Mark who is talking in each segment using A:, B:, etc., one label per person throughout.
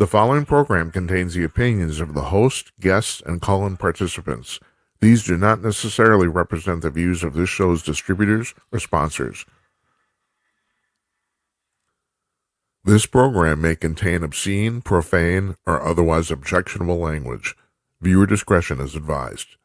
A: The following program contains the opinions of the host, guests, and call-in participants. These do not necessarily represent the views of this show's distributors or sponsors. This program may contain obscene, profane, or otherwise objectionable language. Viewer discretion is advised.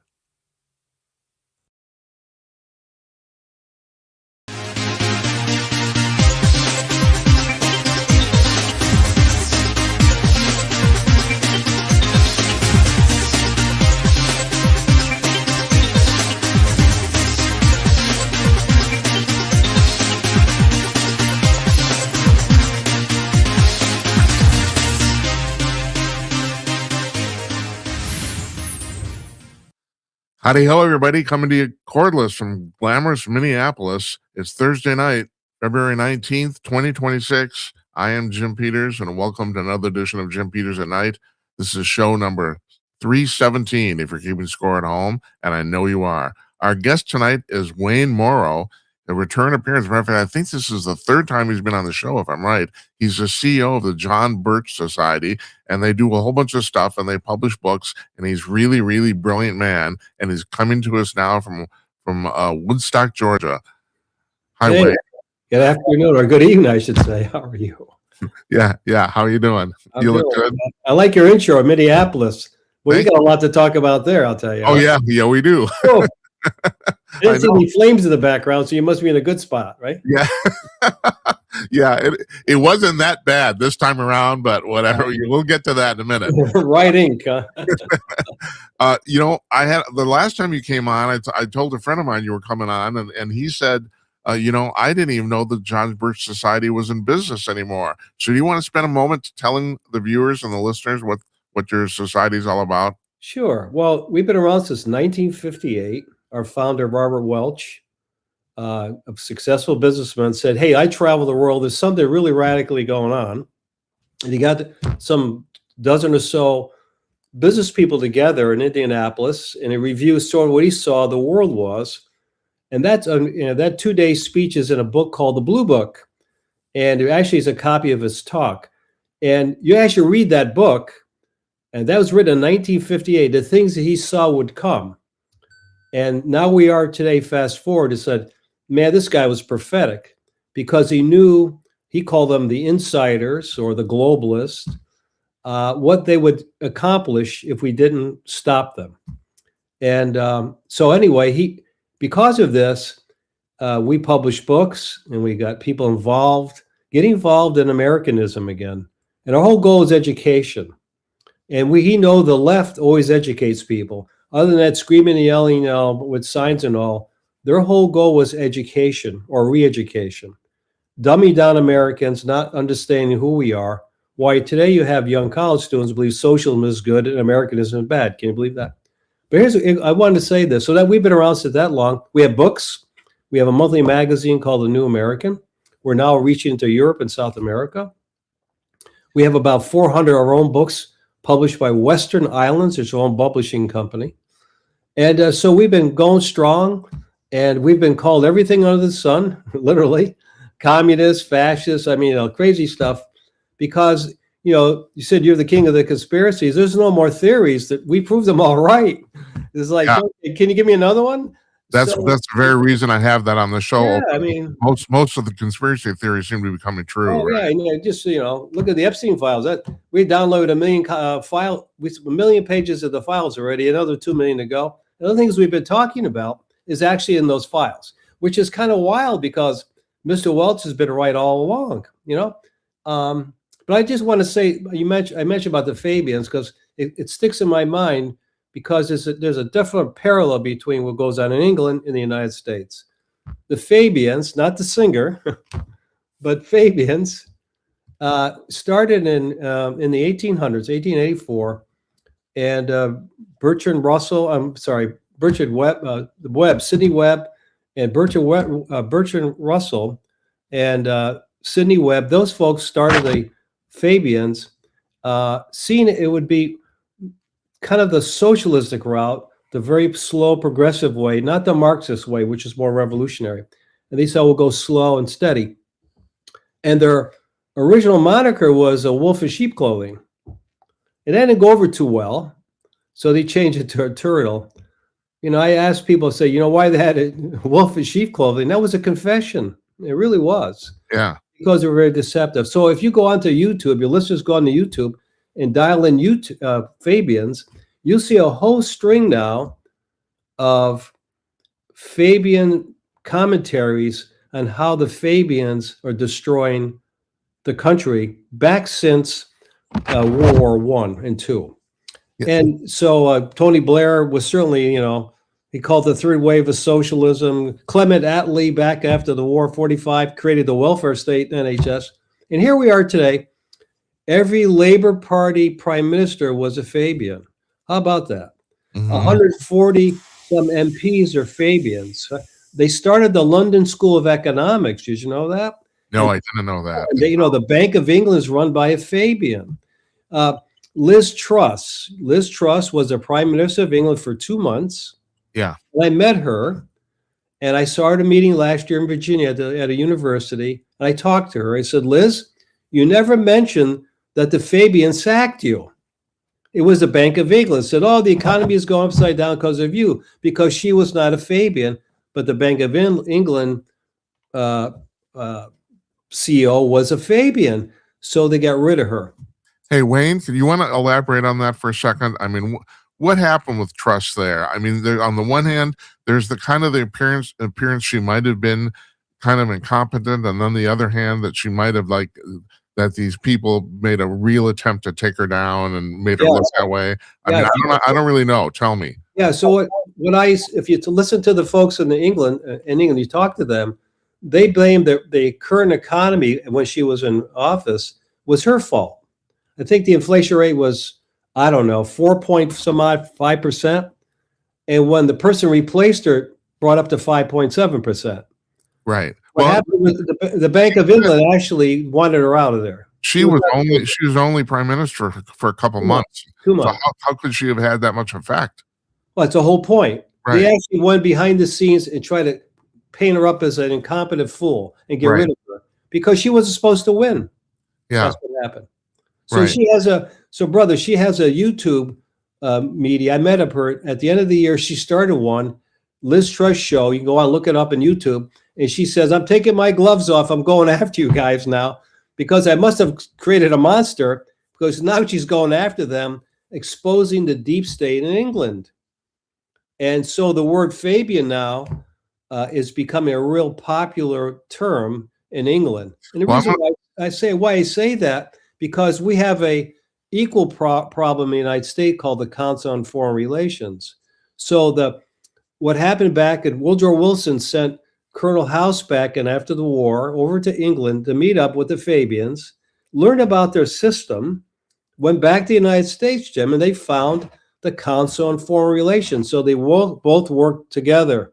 A: Howdy ho, everybody. Coming to you cordless from glamorous Minneapolis. It's Thursday night, February 19th, 2026. I am Jim Peters, and welcome to another edition of Jim Peters at Night. This is show number 317, if you're keeping score at home, and I know you are. Our guest tonight is Wayne Morrow, a return appearance. Matter of fact, I think this is the third time he's been on the show, if I'm right. He's the CEO of the John Birch Society, and they do a whole bunch of stuff, and they publish books, and he's really, really brilliant man, and he's coming to us now from Woodstock, Georgia. Hi,
B: hey,
A: Wayne.
B: Good afternoon, or good evening, I should say. How are you?
A: Yeah. How are you doing? You look good.
B: I like your intro, Minneapolis. Well, you got a lot to talk about there, I'll tell you.
A: Oh, yeah, we do.
B: Oh. I didn't see any flames in the background, so you must be in a good spot, right?
A: Yeah. Yeah, it wasn't that bad this time around, but whatever. We'll get to that in a minute.
B: Right ink, huh?
A: I had the last time you came on, I told a friend of mine you were coming on, and he said, I didn't even know the John Birch Society was in business anymore. So do you want to spend a moment telling the viewers and the listeners what your society is all about?
B: Sure. Well, we've been around since 1958. Our founder, Robert Welch, a successful businessman, said, hey, I travel the world. There's something really radically going on. And he got some dozen or so business people together in Indianapolis, and he reviewed sort of what he saw the world was. And that's that 2-day speech is in a book called The Blue Book. And it actually is a copy of his talk. And you actually read that book, and that was written in 1958. The things that he saw would come. And now we are today, fast forward, and said, man, this guy was prophetic because he knew, he called them the insiders or the globalists, what they would accomplish if we didn't stop them. And so anyway, because of this, we published books and we got people involved, get involved in Americanism again. And our whole goal is education. And he know the left always educates people. Other than that, screaming and yelling with signs and all, their whole goal was education or re-education. Dummy down Americans, not understanding who we are. Why today you have young college students believe socialism is good and Americanism is bad. Can you believe that? But I wanted to say this, so that we've been around since that long. We have books. We have a monthly magazine called The New American. We're now reaching into Europe and South America. We have about 400 of our own books published by Western Islands, its own publishing company. And so we've been going strong, and we've been called everything under the sun, literally, communists, fascists, crazy stuff, because, you said you're the king of the conspiracies. There's no more theories that we proved them all right. It's like, okay, can you give me another one?
A: That's the very reason I have that on the show.
B: Yeah,
A: most of the conspiracy theories seem to be becoming true.
B: Oh, right? Yeah, just look at the Epstein files. That we downloaded a million pages of the files already. Another 2 million to go. The other things we've been talking about is actually in those files, which is kind of wild because Mr. Welch has been right all along. But I just want to say, I mentioned about the Fabians because it sticks in my mind. Because there's a definite parallel between what goes on in England and the United States. The Fabians, not the singer, but Fabians, started in the 1800s, 1884, and Bertrand Webb, Sidney Webb, and Bertrand Russell, and Sidney Webb. Those folks started the Fabians, seeing it would be kind of the socialistic route, the very slow, progressive way, not the Marxist way, which is more revolutionary. And they said, we'll go slow and steady. And their original moniker was a wolf in sheep clothing. And that didn't go over too well. So they changed it to a turtle. I asked people, say, why they had a wolf in sheep clothing. That was a confession. It really was.
A: Yeah.
B: Because they were very deceptive. So if you go onto YouTube, your listeners go onto YouTube and dial in YouTube, Fabians, you'll see a whole string now of Fabian commentaries on how the Fabians are destroying the country back since World War I and II.
A: Yeah.
B: And so Tony Blair was certainly, he called the third wave of socialism. Clement Attlee, back after the war, 45, created the welfare state, NHS. And here we are today. Every Labor Party prime minister was a Fabian. How about that? 140 some MPs are Fabians. They started the London School of Economics. Did you know that?
A: No, I didn't know that.
B: The Bank of England is run by a Fabian. Liz Truss was the prime minister of England for 2 months.
A: Yeah.
B: And I met her, and I saw her at a meeting last year in Virginia at a university. And I talked to her. I said, Liz, you never mentioned that the Fabians sacked you. It was the Bank of England. Said, the economy is going upside down because of you, because she was not a Fabian, but the Bank of England CEO was a Fabian. So they got rid of her.
A: Hey, Wayne, you want to elaborate on that for a second? I mean, what happened with Truss there? I mean, on the one hand, there's the kind of the appearance she might have been kind of incompetent, and on the other hand, that she might have that these people made a real attempt to take her down and made her look that way. I mean, I don't really know. Tell me. Yeah.
B: So if you listen to the folks in England, you talk to them, they blame the current economy when she was in office was her fault. I think the inflation rate was, 4.5%. And when the person replaced her, brought up to 5.7%.
A: Right.
B: What happened with the Bank of England actually wanted her out of there.
A: She was only prime minister for a couple months.
B: 2 months.
A: So how could she have had that much effect?
B: Well, that's the whole point.
A: Right.
B: They actually went behind the scenes and tried to paint her up as an incompetent fool and get rid of her because she wasn't supposed to win.
A: Yeah.
B: That's what happened. So she has a YouTube media. I met her at the end of the year. She started one, Liz Truss show. You can go on, look it up on YouTube. And she says, I'm taking my gloves off. I'm going after you guys now because I must have created a monster, because now she's going after them, exposing the deep state in England. And so the word Fabian now is becoming a real popular term in England. And the reason why I say that, because we have a equal problem in the United States called the Council on Foreign Relations. So what happened back at Woodrow Wilson sent Colonel House back and after the war over to England to meet up with the Fabians, learn about their system, went back to the United States, Jim, and they found the Council on Foreign Relations. So they both worked together.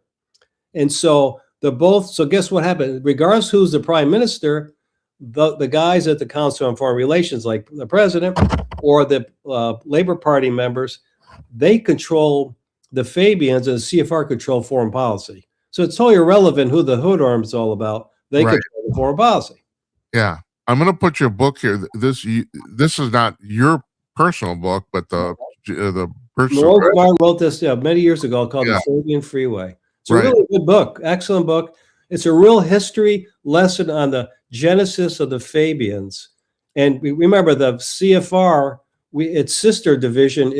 B: And so so guess what happened? Regardless who's the prime minister, the guys at the Council on Foreign Relations, like the president or the Labor Party members, they control the Fabians, and the CFR control foreign policy. So it's totally irrelevant who the hood arm's all about. They control the foreign policy.
A: Yeah. I'm going to put your book here. This is not your personal book, but the Birch.
B: Morrow wrote this many years ago called The Fabian Freeway. It's a really good book. Excellent book. It's a real history lesson on the genesis of the Fabians. And remember, the CFR, its sister division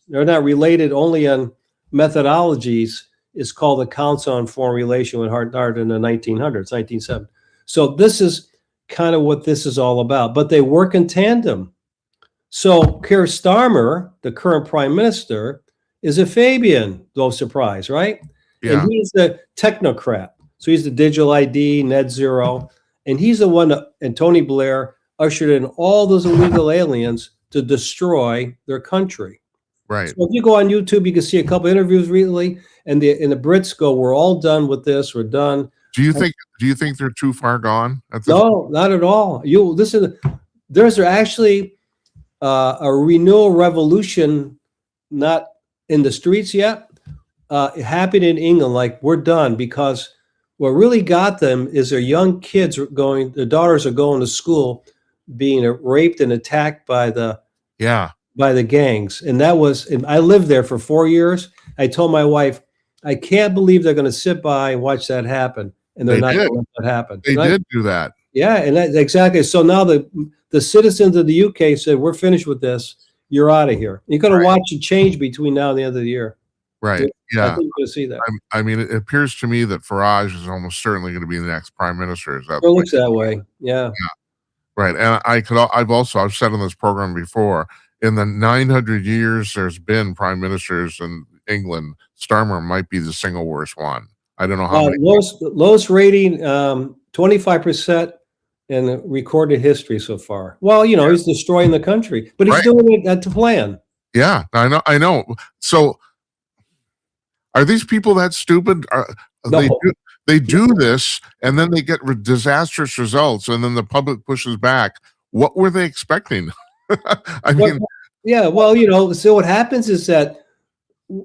B: they're not related only on methodologies, is called the Council on Foreign Relations, when started in the 1900s, 1970. So this is kind of what this is all about, but they work in tandem. So Keir Starmer, the current prime minister, is a Fabian, no surprise, right? Yeah. And he's the technocrat. So he's the digital ID, net zero. And he's the one and Tony Blair ushered in all those illegal aliens to destroy their country.
A: Right.
B: So if you go on YouTube, you can see a couple interviews recently, and the Brits go, "We're all done with this. We're done."
A: Do you think they're too far gone?
B: No, not at all. You listen. There's actually a renewal revolution, not in the streets yet, happening in England. Like, we're done, because what really got them is their young kids their daughters are going to school, being raped and attacked by the by the gangs. And and I lived there for 4 years. I told my wife, I can't believe they're going to sit by and watch that happen. And they're
A: They
B: not
A: did.
B: going to let that happen.
A: They
B: And
A: did do that.
B: yeah, and exactly. So now the citizens of the UK said, we're finished with this. You're out of here. You're going to watch it change between now and the end of the year.
A: Right.
B: I
A: Yeah.
B: think you're going to see that.
A: I mean, it appears to me that Farage is almost certainly going to be the next prime minister. Is that
B: It
A: the way?
B: looks that way. Yeah.
A: Right. And I've said on this program before, in the 900 years there's been prime ministers in England, Starmer might be the single worst one. I don't know how many.
B: Lowest rating, 25% in recorded history so far. Well, he's destroying the country, but he's doing it to plan.
A: Yeah, I know. So are these people that stupid?
B: No.
A: They do this, and then they get disastrous results, and then the public pushes back. What were they expecting? I mean,
B: yeah. Well, so what happens is that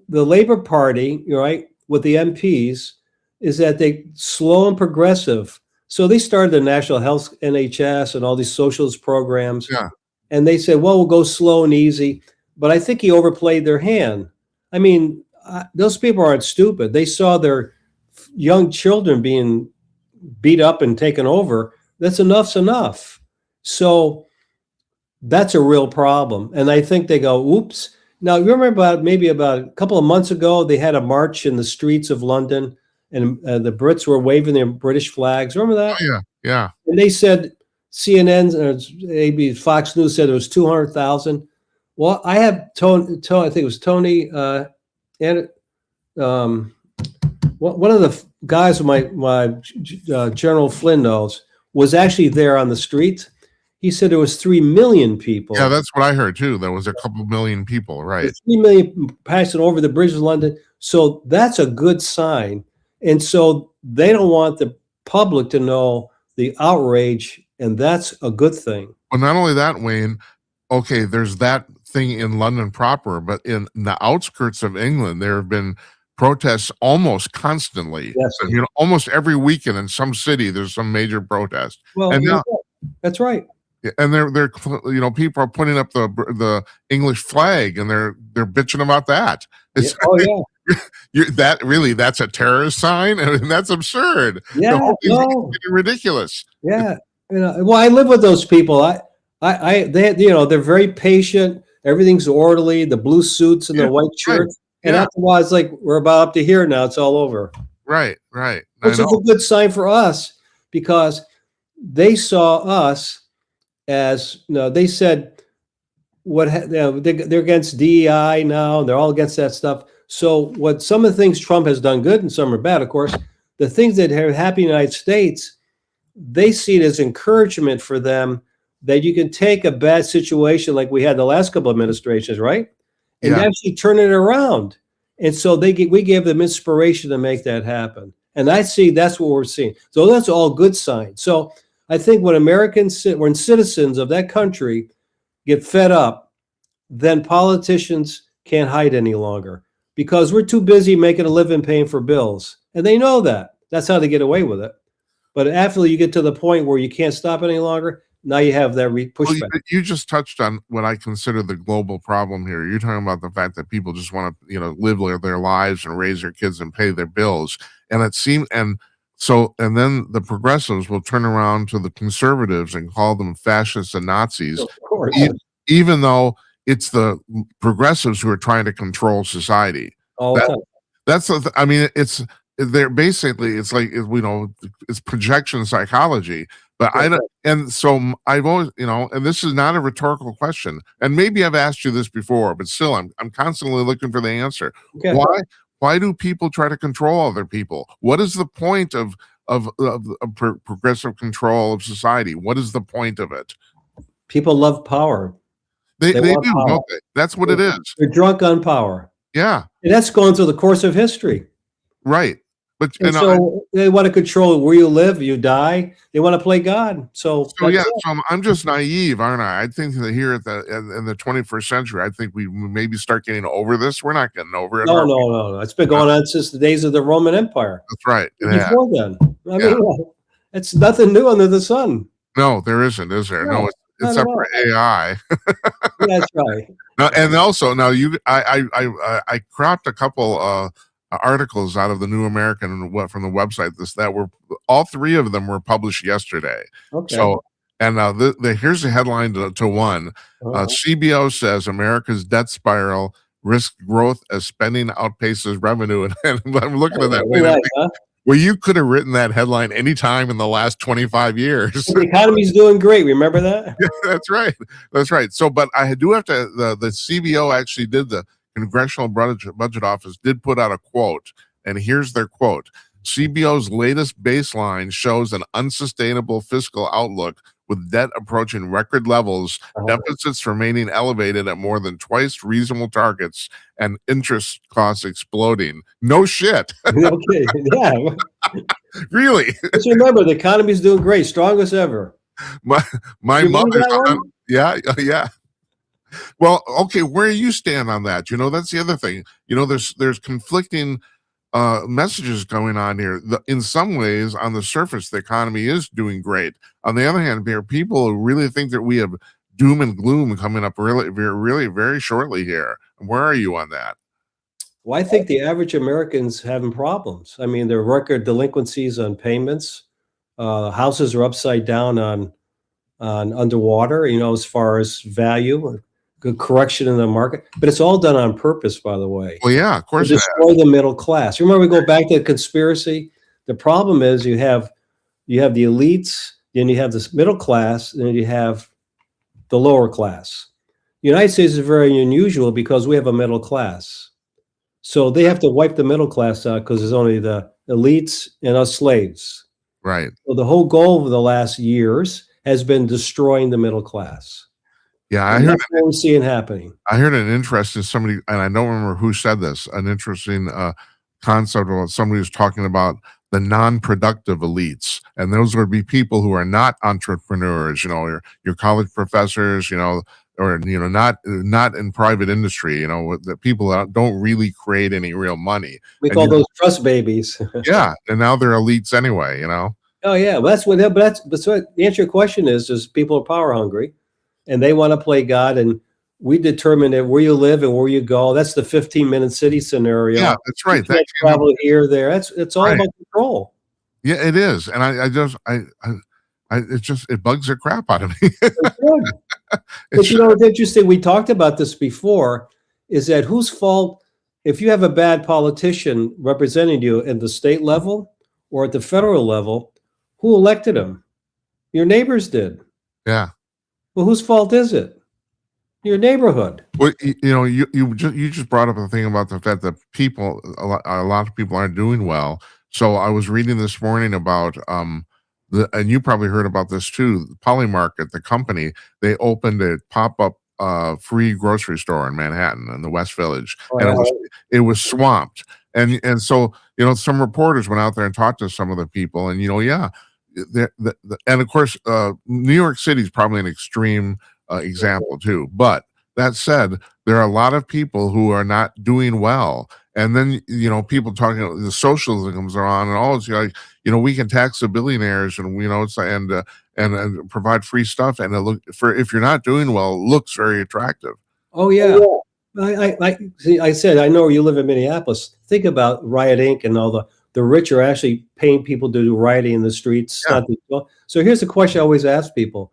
B: the Labor Party, right, with the MPs, is that they slow and progressive. So they started the National Health NHS and all these socialist programs.
A: Yeah.
B: And they said, well, we'll go slow and easy. But I think he overplayed their hand. I mean, those people aren't stupid. They saw their young children being beat up and taken over. Enough's enough. So that's a real problem. And I think they go, oops. Now, you remember maybe about a couple of months ago, they had a march in the streets of London, and the Brits were waving their British flags. Remember that?
A: Oh, yeah, yeah.
B: And they said, CNN or maybe Fox News said it was 200,000. Well, I have Tony, I think it was Tony, and one of the guys my General Flynn knows was actually there on the street. He said there was 3 million people.
A: Yeah, that's what I heard too. There was a couple million people, right?
B: 3 million passing over the bridge of London. So that's a good sign. And so they don't want the public to know the outrage, and that's a good thing.
A: Well, not only that, Wayne, okay, there's that thing in London proper, but in the outskirts of England, there have been protests almost constantly.
B: Yes.
A: Almost every weekend in some city, there's some major protest.
B: Well,
A: and now,
B: that's right.
A: And they're people are putting up the English flag, and they're bitching about that.
B: Yeah. Oh yeah.
A: That's a terrorist sign. I mean, that's absurd.
B: Yeah,
A: ridiculous.
B: Yeah, well, I live with those people. They're very patient. Everything's orderly. The blue suits and the white shirts. And after a while, it's like we're about up to here now. It's all over.
A: Right.
B: Which is a good sign for us, because they saw us as they said they're against DEI now. They're all against that stuff. So what some of the things Trump has done good and some are bad, of course, the things that have happened in the United States, they see it as encouragement for them that you can take a bad situation like we had the last couple of administrations, right? And actually turn it around. And so we gave them inspiration to make that happen. And I see that's what we're seeing. So that's all good signs. So I think when when citizens of that country get fed up, then politicians can't hide any longer, because we're too busy making a living paying for bills. And they know that. That's how they get away with it. But after you get to the point where you can't stop any longer, now you have that pushback.
A: Well, you just touched on what I consider the global problem here. You're talking about the fact that people just want to, live their lives and raise their kids and pay their bills. And it seems, and then the progressives will turn around to the conservatives and call them fascists and Nazis,
B: of course.
A: Even though it's the progressives who are trying to control society. They're basically, it's like, it's projection psychology. But so I've always, and this is not a rhetorical question, and maybe I've asked you this before, but still, I'm constantly looking for the answer. Okay. Why do people try to control other people? What is the point of progressive control of society? What is the point of it?
B: People love power.
A: They do, don't they? That's what it is.
B: They're drunk on power.
A: Yeah.
B: And that's gone through the course of history.
A: Right. But
B: so they want to control where you live, you die. They want to play God. So
A: I'm just naive, aren't I? I think that here in the 21st century, I think we maybe start getting over this. We're not getting over it.
B: No. It's been going on since the days of the Roman Empire.
A: That's right.
B: Before then, it's nothing new under the sun.
A: No, there isn't, is there? No,
B: Not at
A: except for
B: all.
A: AI.
B: Yeah, that's right.
A: Now, and also now I cropped a couple articles out of the New American and from the website that were all three of them were published yesterday.
B: Okay.
A: So and here's the headline to one. CBO says America's debt spiral risks growth as spending outpaces revenue. And I'm looking at that.
B: Look at that, huh?
A: Well, you could have written that headline anytime in the last 25 years.
B: The economy's doing great. Remember that?
A: Yeah, that's right. That's right. So, but I do have to, the CBO actually did, the Congressional Budget Office did put out a quote, and here's their quote. CBO's latest baseline shows an unsustainable fiscal outlook with debt approaching record levels, deficits remaining elevated at more than twice reasonable targets, and interest costs exploding. No shit.
B: Okay. Yeah.
A: Really?
B: Just remember, the economy's doing great, strongest ever.
A: My
B: You believe
A: mother,
B: that one?
A: yeah. Well, okay, where you stand on that? That's the other thing. There's conflicting messages going on here. In some ways, on the surface, the economy is doing great. On the other hand, there are people who really think that we have doom and gloom coming up really very shortly here. Where are you on that?
B: Well, I think the average American's having problems. I mean, there are record delinquencies on payments. Houses are upside down on underwater, as far as value, good correction in the market. But it's all done on purpose, by the way.
A: Well, yeah, of course.
B: To destroy the middle class. Remember, we go back to the conspiracy. The problem is you have the elites, then you have this middle class, and then you have the lower class. The United States is very unusual because we have a middle class. So they have to wipe the middle class out because there's only the elites and us slaves.
A: Right.
B: So the whole goal of the last years has been destroying the middle class.
A: Yeah,
B: I heard what we're seeing happening.
A: I heard an interesting somebody, and I don't remember who said this, an interesting concept about somebody who's talking about the non-productive elites. And those would be people who are not entrepreneurs, your college professors, or not in private industry, the people that don't really create any real money.
B: We call those trust babies.
A: Yeah, and now they're elites anyway,
B: Oh yeah, well, that's what the answer to your question is people are power hungry, and they want to play God, and we determine that where you live and where you go. That's the 15-minute city scenario.
A: Yeah, that's right.
B: You can't travel here, there. It's all about control.
A: Yeah, it is, and it bugs the crap out of me.
B: But it's interesting. We talked about this before. Is that whose fault? If you have a bad politician representing you at the state level or at the federal level, who elected him? Your neighbors did.
A: Yeah.
B: Well, whose fault is it? Your neighborhood.
A: Well, you just brought up the thing about the fact that a lot of people aren't doing well. So I was reading this morning about and you probably heard about this too. Polymarket, the company, they opened a pop-up free grocery store in Manhattan in the West Village, and it was swamped. And so some reporters went out there and talked to some of the people, and and of course New York City is probably an extreme example too. But that said, there are a lot of people who are not doing well. And then, people talking about the socialism comes on and all, it's like, we can tax the billionaires and, it's and provide free stuff. And if you're not doing well, it looks very attractive.
B: Oh, yeah. I said, I know you live in Minneapolis. Think about Riot Inc. and all the rich are actually paying people to do rioting in the streets.
A: Yeah.
B: So here's the question I always ask people.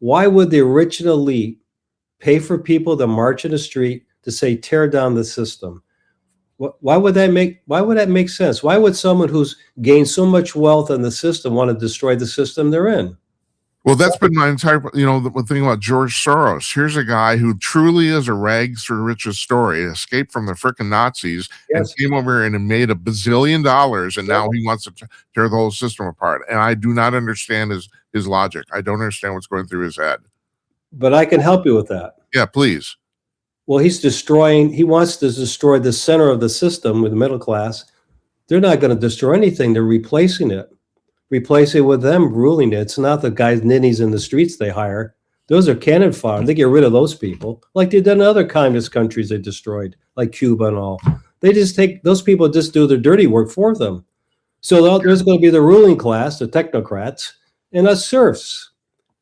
B: Why would the rich and elite pay for people to march in the street to say, tear down the system? Why would that make sense? Why would someone who's gained so much wealth in the system want to destroy the system they're in?
A: Well, that's been my entire, the thing about George Soros. Here's a guy who truly is a rags to riches story, escaped from the frickin' Nazis and came over here and made $1 bazillion, and now he wants to tear the whole system apart. And I do not understand his logic. I don't understand what's going through his head.
B: But I can help you with that.
A: Yeah, please.
B: Well, he wants to destroy the center of the system with the middle class. They're not going to destroy anything. They're replacing it with them ruling it. It's not the guys, ninnies in the streets they hire. Those are cannon fodder. They get rid of those people like they've done in other communist countries they destroyed, like Cuba and all. They just take those people, just do their dirty work for them. So there's going to be the ruling class, the technocrats, and us serfs.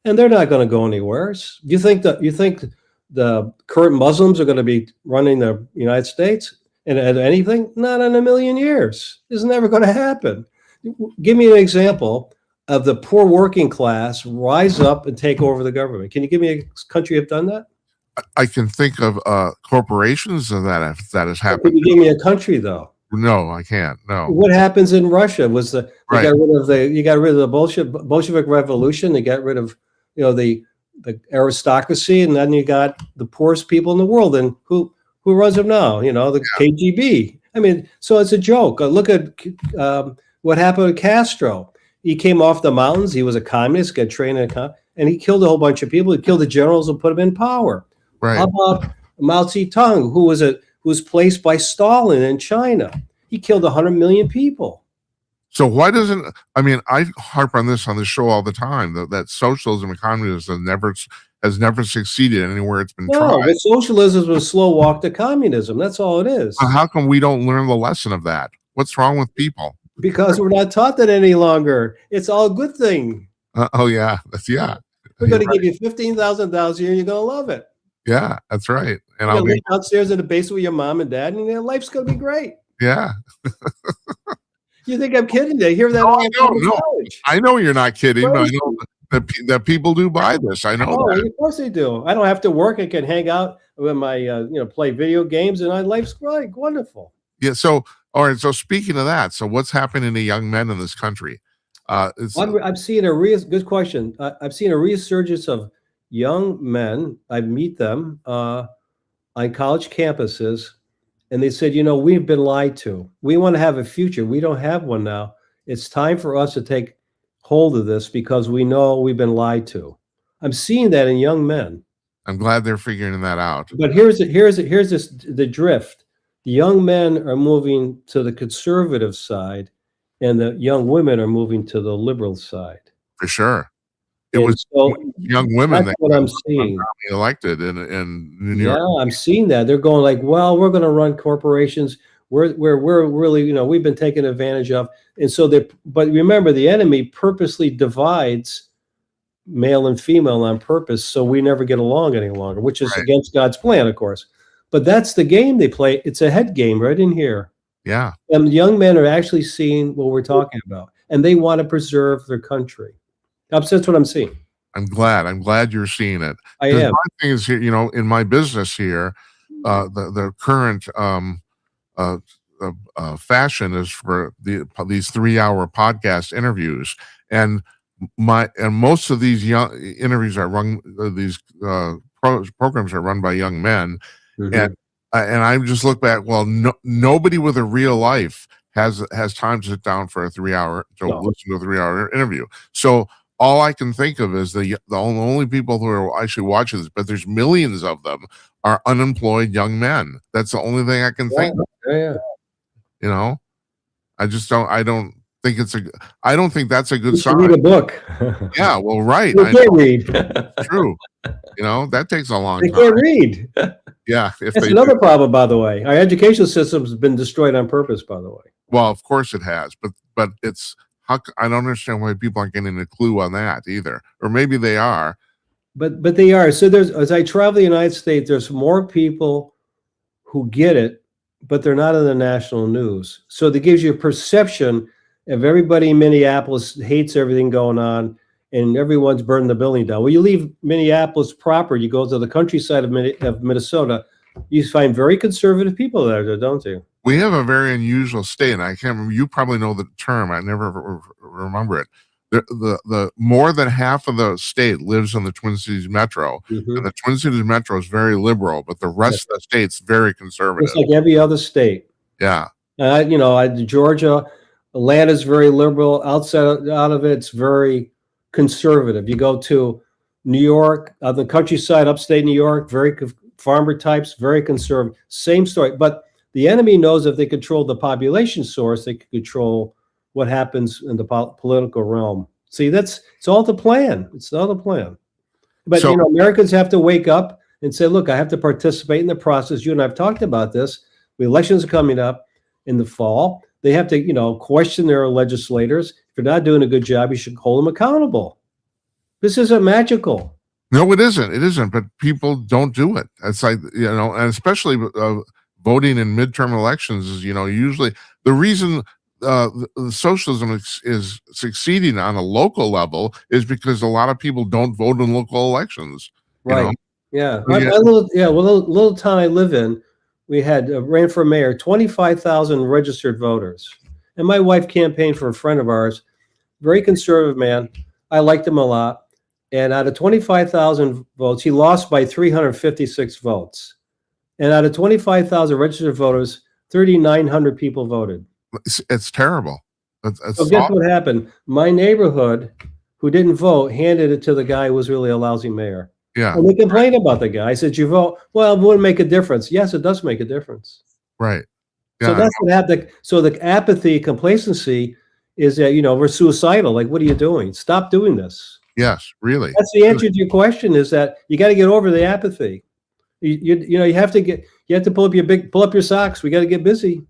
B: and they're not going to go anywhere. You think the current Muslims are going to be running the United States and anything? Not in a million years. It's never going to happen. Give me an example of the poor working class rise up and take over the government. Can you give me a country have done that?
A: I can think of corporations that has happened.
B: Can you give me a country though?
A: No, I can't. No.
B: What happens in Russia was you
A: Right.
B: got rid of the Bolshevik Revolution. They got rid of the aristocracy, and then you got the poorest people in the world. And who runs them now? The KGB. I mean, so it's a joke. Look at what happened with Castro. He came off the mountains. He was a communist, got trained and he killed a whole bunch of people. He killed the generals and put them in power.
A: Right.
B: How about Mao Zedong, who was placed by Stalin in China? He killed 100 million people.
A: So why doesn't, I harp on this show all the time, that socialism and communism has never succeeded anywhere it's been tried.
B: But socialism was a slow walk to communism. That's all it is.
A: How come we don't learn the lesson of that? What's wrong with people?
B: Because we're not taught that any longer. It's all a good thing.
A: Oh yeah,
B: We're going to give you $15,000 a year. You're going to love it.
A: Yeah, that's right. And
B: I'll live downstairs in the basement with your mom and dad, and your life's going to be great.
A: Yeah.
B: You think I'm kidding? They hear that all the time in college.
A: I know you're not kidding. But I know that people do buy this. I know that.
B: Of course they do. I don't have to work. I can hang out with my, play video games, and my life's great, wonderful.
A: Yeah. So, all right. So speaking of that, so what's happening to young men in this country?
B: I've seen good question. I've seen a resurgence of young men. I meet them on college campuses, and they said, we've been lied to. We want to have a future. We don't have one now. It's time for us to take hold of this because we know we've been lied to. I'm seeing that in young men.
A: I'm glad they're figuring that out.
B: But here's the drift. The young men are moving to the conservative side, and the young women are moving to the liberal side.
A: For sure. It was young women that
B: what I'm seeing
A: elected in New York.
B: Yeah, I'm seeing that. They're going like, well, we're going to run corporations. We're really, we've been taken advantage of. And so but remember, the enemy purposely divides male and female on purpose, so we never get along any longer, which is against God's plan, of course. But that's the game they play. It's a head game right in here.
A: Yeah.
B: And young men are actually seeing what we're talking about, and they want to preserve their country. That's what I'm seeing.
A: I'm glad you're seeing it.
B: I am.
A: My thing is here, in my business here, the current fashion is for these 3-hour podcast interviews, and most of these young interviews are run. These programs are run by young men, and I just look back. Well, nobody with a real life has time to sit down for listen to a 3-hour interview. So all I can think of is the only people who are actually watching this, but there's millions of them, are unemployed young men. That's the only thing I can think of.
B: Yeah.
A: I just don't. I don't think that's a good sign.
B: Read a book.
A: Yeah. Well, right.
B: You can't read.
A: True. That takes a long
B: time.
A: They
B: can't read.
A: Yeah.
B: That's another problem, by the way. Our education system's been destroyed on purpose, by the way.
A: Well, of course it has, but it's. I don't understand why people aren't getting a clue on that either, or maybe they are.
B: But they are. So as I travel the United States, there's more people who get it, but they're not in the national news. So that gives you a perception of everybody in Minneapolis hates everything going on, and everyone's burning the building down. Well, you leave Minneapolis proper, you go to the countryside of Minnesota, you find very conservative people there, don't you?
A: We have a very unusual state, and I can't remember. You probably know the term. I never remember it. The more than half of the state lives in the Twin Cities Metro, and the Twin Cities Metro is very liberal, but the rest of the state's very conservative.
B: It's like every other state.
A: Yeah.
B: Georgia, Atlanta's very liberal. Out of it, it's very conservative. You go to New York, the countryside, upstate New York, very farmer types, very conservative. Same story, but the enemy knows if they control the population source, they can control what happens in the political realm. See, it's all the plan. It's all the plan. But Americans have to wake up and say, look, I have to participate in the process. You and I've talked about this. The elections are coming up in the fall. They have to, question their legislators. If they're not doing a good job, you should hold them accountable. This isn't magical.
A: No, it isn't. It isn't. But people don't do it. It's like, and especially voting in midterm elections is, usually the reason the socialism is succeeding on a local level is because a lot of people don't vote in local elections.
B: Right. Yeah.
A: So,
B: Little town I live in, we had ran for mayor, 25,000 registered voters. And my wife campaigned for a friend of ours, very conservative man. I liked him a lot. And out of 25,000 votes, he lost by 356 votes. And out of 25,000 registered voters, 3,900 people voted.
A: it's terrible.
B: So guess what happened? My neighborhood, who didn't vote, handed it to the guy who was really a lousy mayor.
A: Yeah.
B: And we complained about the guy. I said, you vote? Well, it wouldn't make a difference. Yes, it does make a difference.
A: Right. Yeah.
B: So that's what happened. So the apathy, complacency is that, we're suicidal. Like, what are you doing? Stop doing this.
A: Yes, really.
B: That's the answer to your question, is that you got to get over the apathy. You have to pull up your socks. We got to get busy.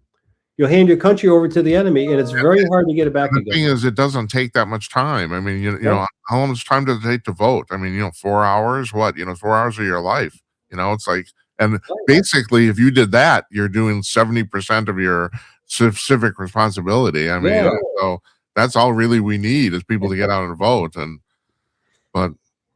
B: You'll hand your country over to the enemy, and it's very hard to get it back again.
A: The thing is, it doesn't take that much time. I mean, how much time does it take to vote? I mean, 4 hours, 4 hours of your life, it's like, and basically if you did that, you're doing 70% of your civic responsibility. I mean, so that's all really we need is people to get out and vote. But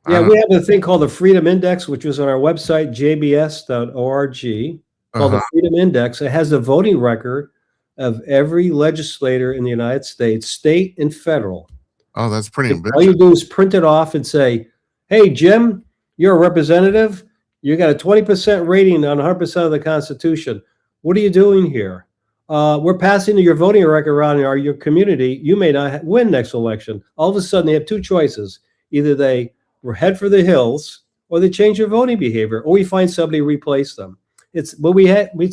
B: we have a thing called the Freedom Index, which was on our website, jbs.org, called the Freedom Index. It has the voting record of every legislator in the United States, state and federal.
A: Oh, that's pretty ambitious.
B: All you do is print it off and say, hey, Jim, you're a representative. You got a 20% rating on 100% of the Constitution. What are you doing here? We're passing your voting record around in your community. You may not win next election. All of a sudden, they have two choices. Either they head for the hills, or they change their voting behavior, or we find somebody to replace them. It's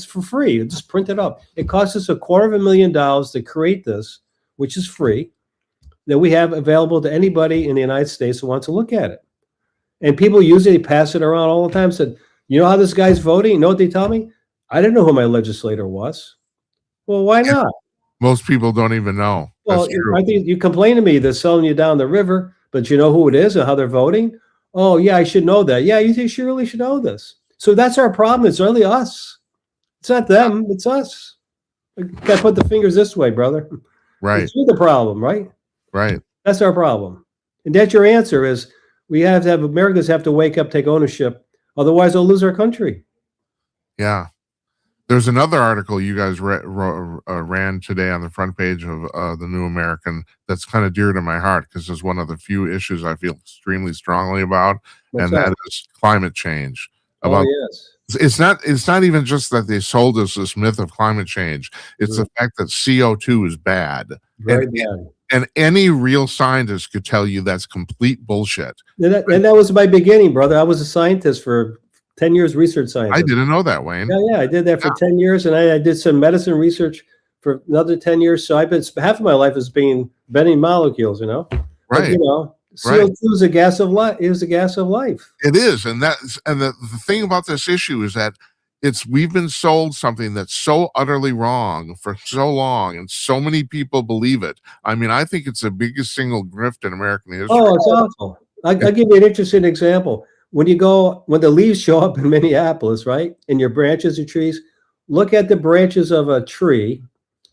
B: for free. It's just print it up. It costs us $250,000 to create this, which is free, that we have available to anybody in the United States who wants to look at it. And people usually pass it around all the time. Said, you know how this guy's voting? You know what they tell me? I didn't know who my legislator was. Well, why not?
A: Most people don't even know.
B: Well, I think you complain to me they're selling you down the river, but you know who it is and how they're voting? Oh, yeah, I should know that. Yeah, you think you really should know this. So that's our problem. It's really us. It's not them. It's us. Got to put the fingers this way, brother.
A: Right.
B: It's you the problem, right?
A: Right.
B: That's our problem. And that's your answer is Americans have to wake up, take ownership. Otherwise, they'll lose our country.
A: Yeah. There's another article you guys ran today on the front page of the New American that's kind of dear to my heart because it's one of the few issues I feel extremely strongly about, that is climate change. It's not even just that they sold us this myth of climate change. It's the fact that CO2 is bad.
B: Very bad.
A: And any real scientist could tell you that's complete bullshit.
B: And that was my beginning, brother. I was a scientist for 10 years, research scientist.
A: I didn't know that, Wayne.
B: Yeah, I did that for 10 years, and I did some medicine research for another 10 years. So half of my life is bending molecules,
A: Right.
B: But, CO2 is a gas of life. It is a gas of life.
A: It is, the thing about this issue is that we've been sold something that's so utterly wrong for so long, and so many people believe it. I mean, I think it's the biggest single grift in American history.
B: Oh, it's awful. I'll give you an interesting example. When the leaves show up in Minneapolis, right, in your branches of trees, look at the branches of a tree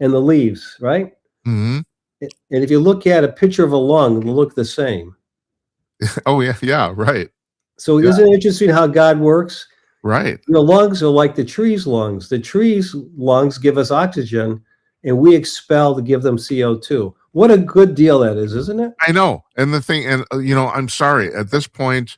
B: and the leaves, right?
A: Mm-hmm.
B: And if you look at a picture of a lung, it'll look the same.
A: Oh, yeah, right.
B: So isn't it interesting how God works?
A: Right.
B: The lungs are like the tree's lungs. The tree's lungs give us oxygen, and we expel to give them CO2. What a good deal that is, isn't it?
A: I know. And the thing, and I'm sorry. At this point,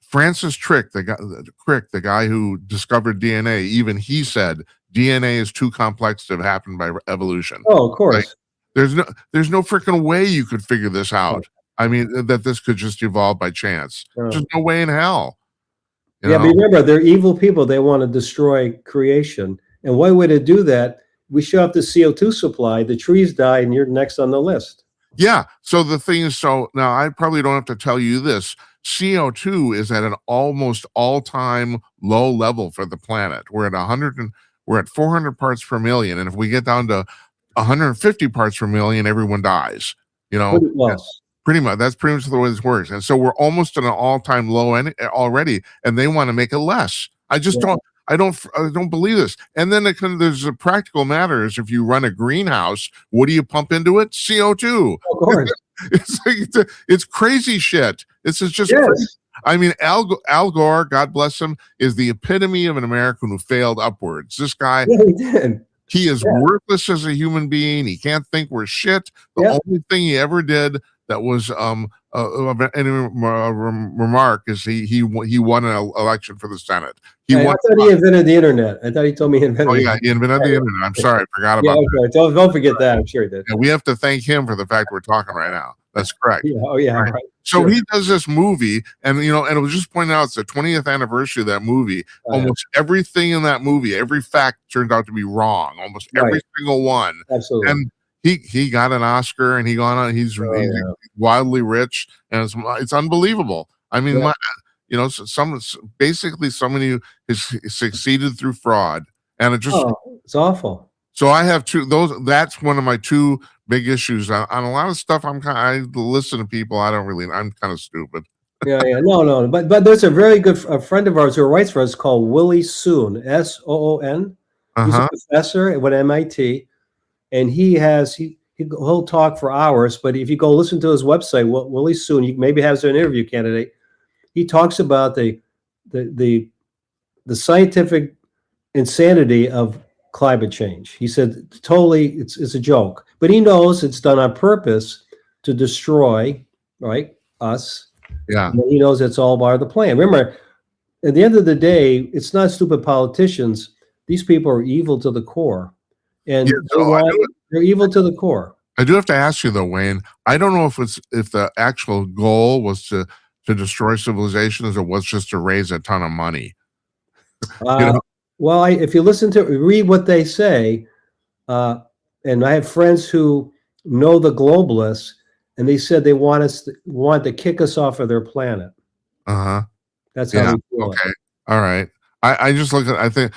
A: Francis Crick, the guy who discovered DNA, even he said DNA is too complex to happen by evolution.
B: Oh, of course.
A: Like, there's no freaking way you could figure this out. I mean, that this could just evolve by chance. There's no way in hell.
B: But remember, they're evil people. They want to destroy creation. And one way to do that, we shut off the CO2 supply, the trees die, and you're next on the list.
A: Yeah. So the thing is, now I probably don't have to tell you this. CO2 is at an almost all-time low level for the planet. We're at 400 parts per million. And if we get down to 150 parts per million, everyone dies. You know,
B: Pretty close.
A: pretty much. That's pretty much the way this works. And so we're almost at an all-time low already, and they want to make it less. I just
B: Yeah.
A: don't. I don't believe this. And then there's a practical matters. If you run a greenhouse, what do you pump into it? CO2.
B: Of course.
A: It's crazy shit. This is just crazy.
B: Yes.
A: I mean, Al Gore, God bless him, is the epitome of an American who failed upwards. This guy,
B: Yeah, he did.
A: he is
B: Yeah.
A: worthless as a human being. He can't think we're shit. The
B: Yeah.
A: only thing he ever did that was of any remark is he won an election for the Senate. He
B: I
A: won.
B: thought he invented the internet. I thought he told me he invented
A: Oh
B: it.
A: yeah, he invented the internet. I'm sorry, I forgot
B: Yeah,
A: about that.
B: okay. Don't forget that. I'm sure he did.
A: And we have to thank him for the fact we're talking right now. That's correct.
B: Yeah. Oh, yeah.
A: Right.
B: Right.
A: So
B: Sure.
A: he does this movie, and and it was just pointed out it's the 20th anniversary of that movie.
B: Oh, yeah.
A: Almost everything in that movie, every fact turned out to be wrong. Almost every
B: Right.
A: single one.
B: Absolutely.
A: And he got an Oscar, and he's
B: yeah.
A: wildly rich, and it's unbelievable. I mean,
B: Yeah.
A: basically somebody who has succeeded through fraud, and it just
B: It's awful.
A: so I have that's one of my two big issues on a lot of stuff. I listen to people. I'm kind of stupid.
B: Yeah, yeah. No. But there's a very good friend of ours who writes for us called Willie Soon, Soon. He's a professor at MIT, and he'll talk for hours. But if you go listen to his website, Willie Soon, he maybe has an interview candidate. He talks about the scientific insanity of climate change. He said totally it's a joke, but he knows it's done on purpose to destroy us.
A: Yeah.
B: And he knows it's all part of the plan. Remember, at the end of the day, it's not stupid politicians. These people are evil to the core, and they're evil to the core.
A: I do have to ask you though, Wayne. I don't know if the actual goal was to destroy civilizations or was just to raise a ton of money.
B: Well, if you read what they say, and I have friends who know the globalists, and they said they want to kick us off of their planet. That's how we feel.
A: Okay. All right. I just look at. I think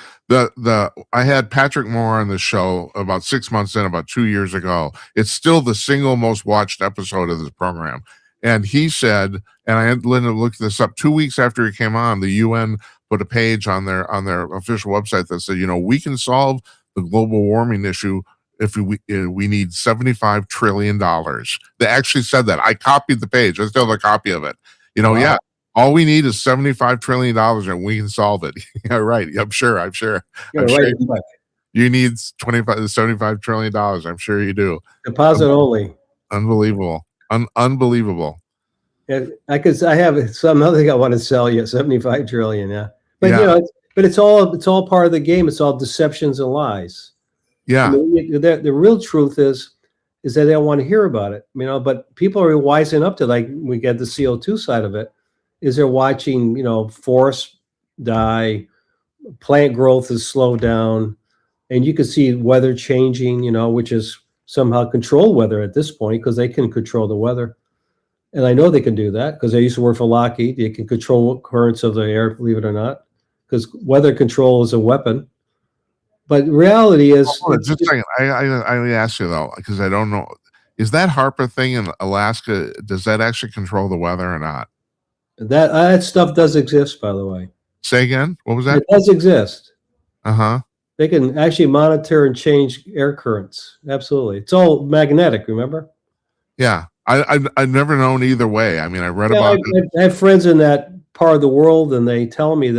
A: I had Patrick Moore on the show about 6 months in, about 2 years ago. It's still the single most watched episode of this program, and he said, and I had Linda look this up 2 weeks after he came on. The UN put a page on their official website that said, we can solve the global warming issue if we need $75 trillion. They actually said that. I copied the page. I still have a copy of it.
B: Wow.
A: Yeah. All we need is $75 trillion and we can solve it. Yeah, right. I'm sure. You need $75 trillion. I'm sure you do.
B: Deposit only.
A: Unbelievable. Unbelievable.
B: Yeah, I have some other thing I want to sell you, 75 trillion. Yeah. But but it's all part of the game. It's all deceptions and lies.
A: Yeah.
B: I mean, the real truth is that they don't want to hear about it, but people are wising up to, like, we get the CO2 side of it, is they're watching, forests die, plant growth is slowed down, and you can see weather changing, which is somehow control weather at this point, because they can control the weather. And I know they can do that because I used to work for Lockheed. They can control currents of the air, believe it or not, because weather control is a weapon. But reality is,
A: just a second. I ask you though, because I don't know, is that HARPA thing in Alaska? Does that actually control the weather or not?
B: that stuff does exist, by the way.
A: Say again. What was that?
B: It does exist.
A: They
B: can actually monitor and change air currents. Absolutely, it's all magnetic. Remember?
A: Yeah, I've never known either way. I mean, I read about it.
B: I have friends in that part of the world, and they tell me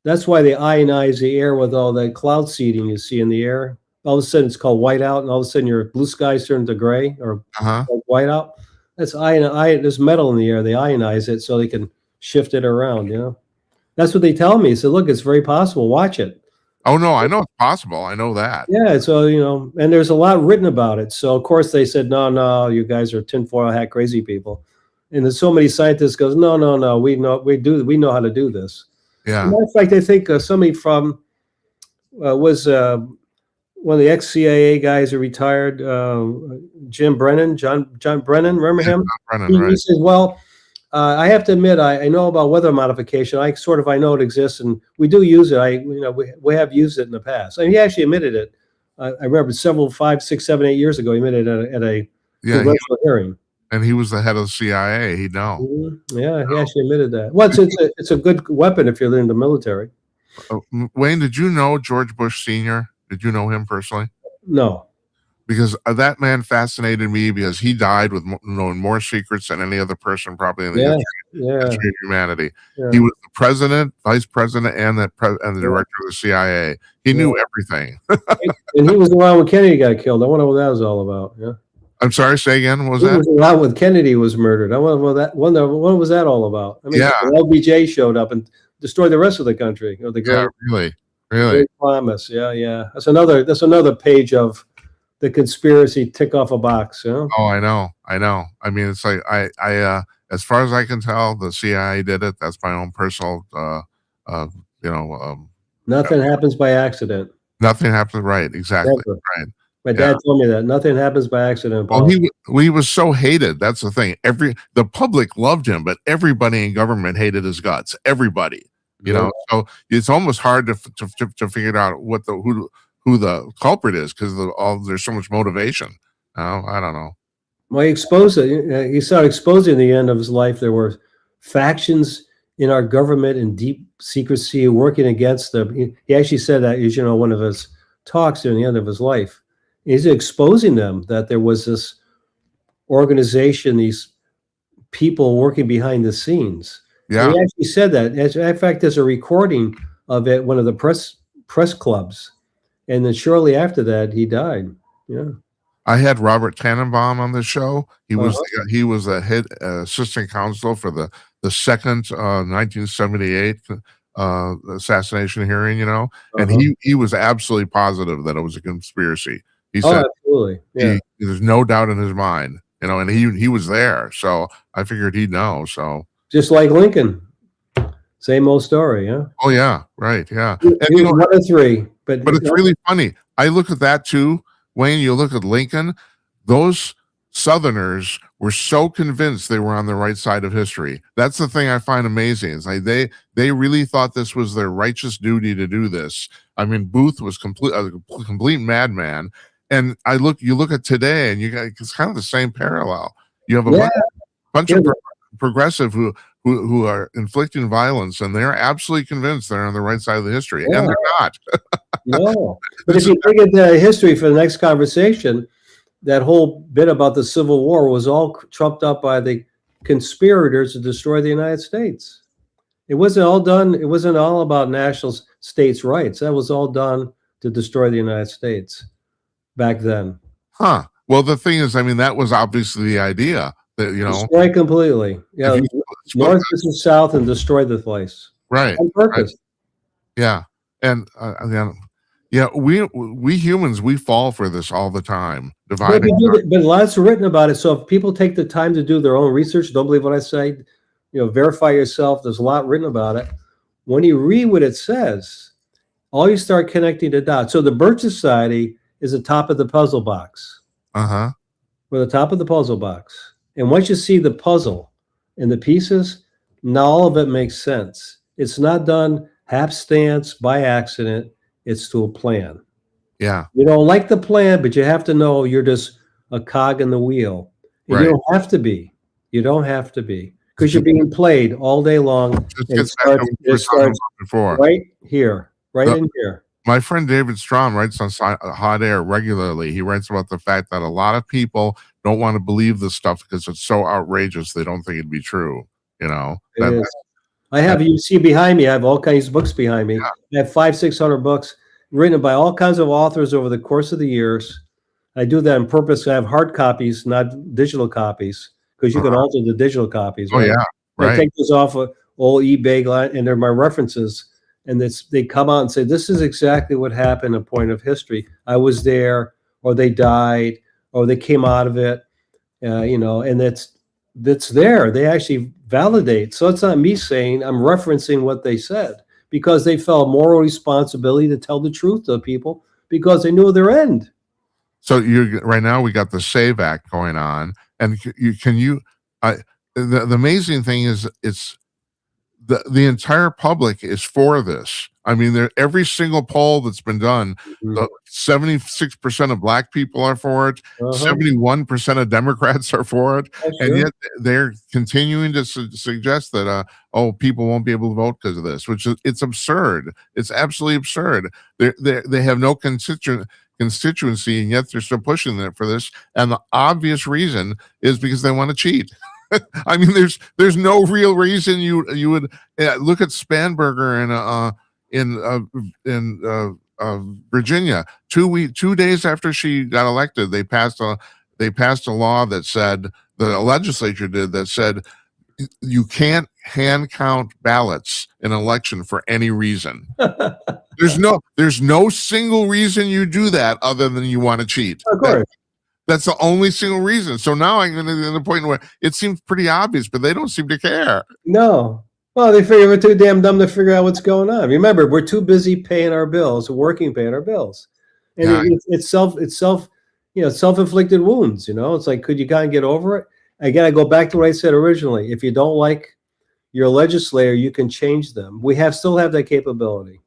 B: that's why they ionize the air with all that cloud seeding you see in the air. All of a sudden, it's called whiteout, and all of a sudden, your blue skies turn to gray or like whiteout. That's there's metal in the air. They ionize it so they can shift it around. That's what they tell me. So look, it's very possible. Watch it.
A: Oh no, I know it's possible. I know that.
B: Yeah, so and there's a lot written about it. So of course they said, no, you guys are tinfoil hat crazy people. And there's so many scientists goes, no, we know how to do this.
A: Yeah.
B: In fact, I think somebody from was one of the ex-CIA guys who retired, John Brennan. Remember him?
A: John Brennan, right.
B: He says, well, I have to admit, I know about weather modification. I know it exists, and we do use it. We have used it in the past. And he actually admitted it. I remember 5, 6, 7, 8 years ago, he admitted it at a
A: Yeah,
B: congressional hearing.
A: and he was the head of the CIA. He'd know.
B: Yeah, he actually admitted that. Well, it's a good weapon if you're in the military.
A: Wayne, did you know George Bush Sr.? Did you know him personally?
B: No.
A: Because that man fascinated me because he died with knowing more secrets than any other person probably in the history of humanity.
B: Yeah.
A: He was the president, vice president, and the director of the CIA. He knew everything.
B: And he was around when Kennedy got killed. I wonder what that was all about. Yeah.
A: I'm sorry, say again. What was
B: He
A: that?
B: was around when Kennedy was murdered. I wonder what was that all about? I mean,
A: Yeah.
B: LBJ showed up and destroyed the rest of the country. The great,
A: really.
B: great promise. Yeah. That's another page of the conspiracy tick off a box. Yeah.
A: Oh, I know. I mean, it's like I as far as I can tell, the CIA did it. That's my own personal
B: Nothing happens by accident.
A: Nothing happens, right? Exactly.
B: Never.
A: Right.
B: My dad told me that nothing happens by accident.
A: Well, he was so hated. That's the thing. The public loved him, but everybody in government hated his guts. Everybody, So it's almost hard to figure out who the culprit is because there's so much motivation. I don't know.
B: Well, he exposed it. He started exposing the end of his life. There were factions in our government in deep secrecy working against them. He actually said that, as one of his talks during the end of his life. He's exposing them that there was this organization, these people working behind the scenes.
A: Yeah.
B: And he actually said that. As a matter of fact, there's a recording of it, one of the press clubs. And then shortly after that, he died. Yeah.
A: I had Robert Tannenbaum on the show. He was a head assistant counsel for the second 1978 assassination hearing, and he was absolutely positive that it was a conspiracy. He said,
B: absolutely. Yeah.
A: There's no doubt in his mind, and he was there, so I figured he'd know. So
B: just like Lincoln, same old story, yeah.
A: Oh yeah, right, yeah.
B: And one of three, but
A: it's really funny. I look at that too, Wayne. You look at Lincoln; those Southerners were so convinced they were on the right side of history. That's the thing I find amazing. It's like they really thought this was their righteous duty to do this. I mean, Booth was a complete madman. And you look at today, and it's kind of the same parallel. You have a bunch of progressive who are inflicting violence, and they're absolutely convinced they're on the right side of the history, and they're not.
B: No, but if you bring into history for the next conversation, that whole bit about the Civil War was all trumped up by the conspirators to destroy the United States. It wasn't all done. It wasn't all about national states' rights. That was all done to destroy the United States back then.
A: Huh. Well, the thing is, I mean, that was obviously the idea that,
B: destroy completely. Yeah. North versus south and destroy the place.
A: Right.
B: On purpose.
A: Right. Yeah. And, we humans, we fall for this all the time.
B: But lots written about it. So if people take the time to do their own research, don't believe what I say, verify yourself. There's a lot written about it. When you read what it says, all you start connecting the dots. So the Birch Society is the top of the puzzle box.
A: Uh-huh.
B: We're the top of the puzzle box. And once you see the puzzle and the pieces, now all of it makes sense. It's not done hapstance by accident. It's to a plan.
A: Yeah.
B: You don't like the plan, but you have to know you're just a cog in the wheel. And you don't have to be. You don't have to be. Because you're being played all day long. It starts
A: before.
B: Right here. Right in here.
A: My friend David Strom writes on Hot Air regularly. He writes about the fact that a lot of people don't want to believe this stuff because it's so outrageous they don't think it'd be true.
B: I have, you see behind me, I have all kinds of books behind me. I have 500-600 books written by all kinds of authors over the course of the years. I do that on purpose. I have hard copies, not digital copies, because you can alter the digital copies.
A: Right? Oh yeah, right.
B: I take those off of old eBay, and they're my references. And they come out and say, this is exactly what happened, a point of history. I was there, or they died, or they came out of it, and that's there. They actually validate. So it's not me saying, I'm referencing what they said, because they felt moral responsibility to tell the truth to people because they knew their end.
A: So right now we got the SAVE Act going on, and the amazing thing is the entire public is for this. I mean, every single poll that's been done, 76% of black people are for it, 71% of Democrats are for it, and yet they're continuing to suggest that people won't be able to vote because of this, which it's absurd. It's absolutely absurd. They have no constituency, and yet they're still pushing it for this. And the obvious reason is because they want to cheat. I mean, there's no real reason you would look at Spanberger in Virginia. 2 days after she got elected, they passed a law that said, the legislature did, that said you can't hand count ballots in an election for any reason. There's no single reason you do that other than you want to cheat.
B: Of course.
A: That's the only single reason. So now I'm in the point where it seems pretty obvious, but they don't seem to care.
B: No. Well, they figure we're too damn dumb to figure out what's going on. Remember, we're too busy paying our bills, paying our bills, and it's self-inflicted wounds. It's like, could you kind of get over it? Again, I go back to what I said originally. If you don't like your legislator, you can change them. We still have that capability.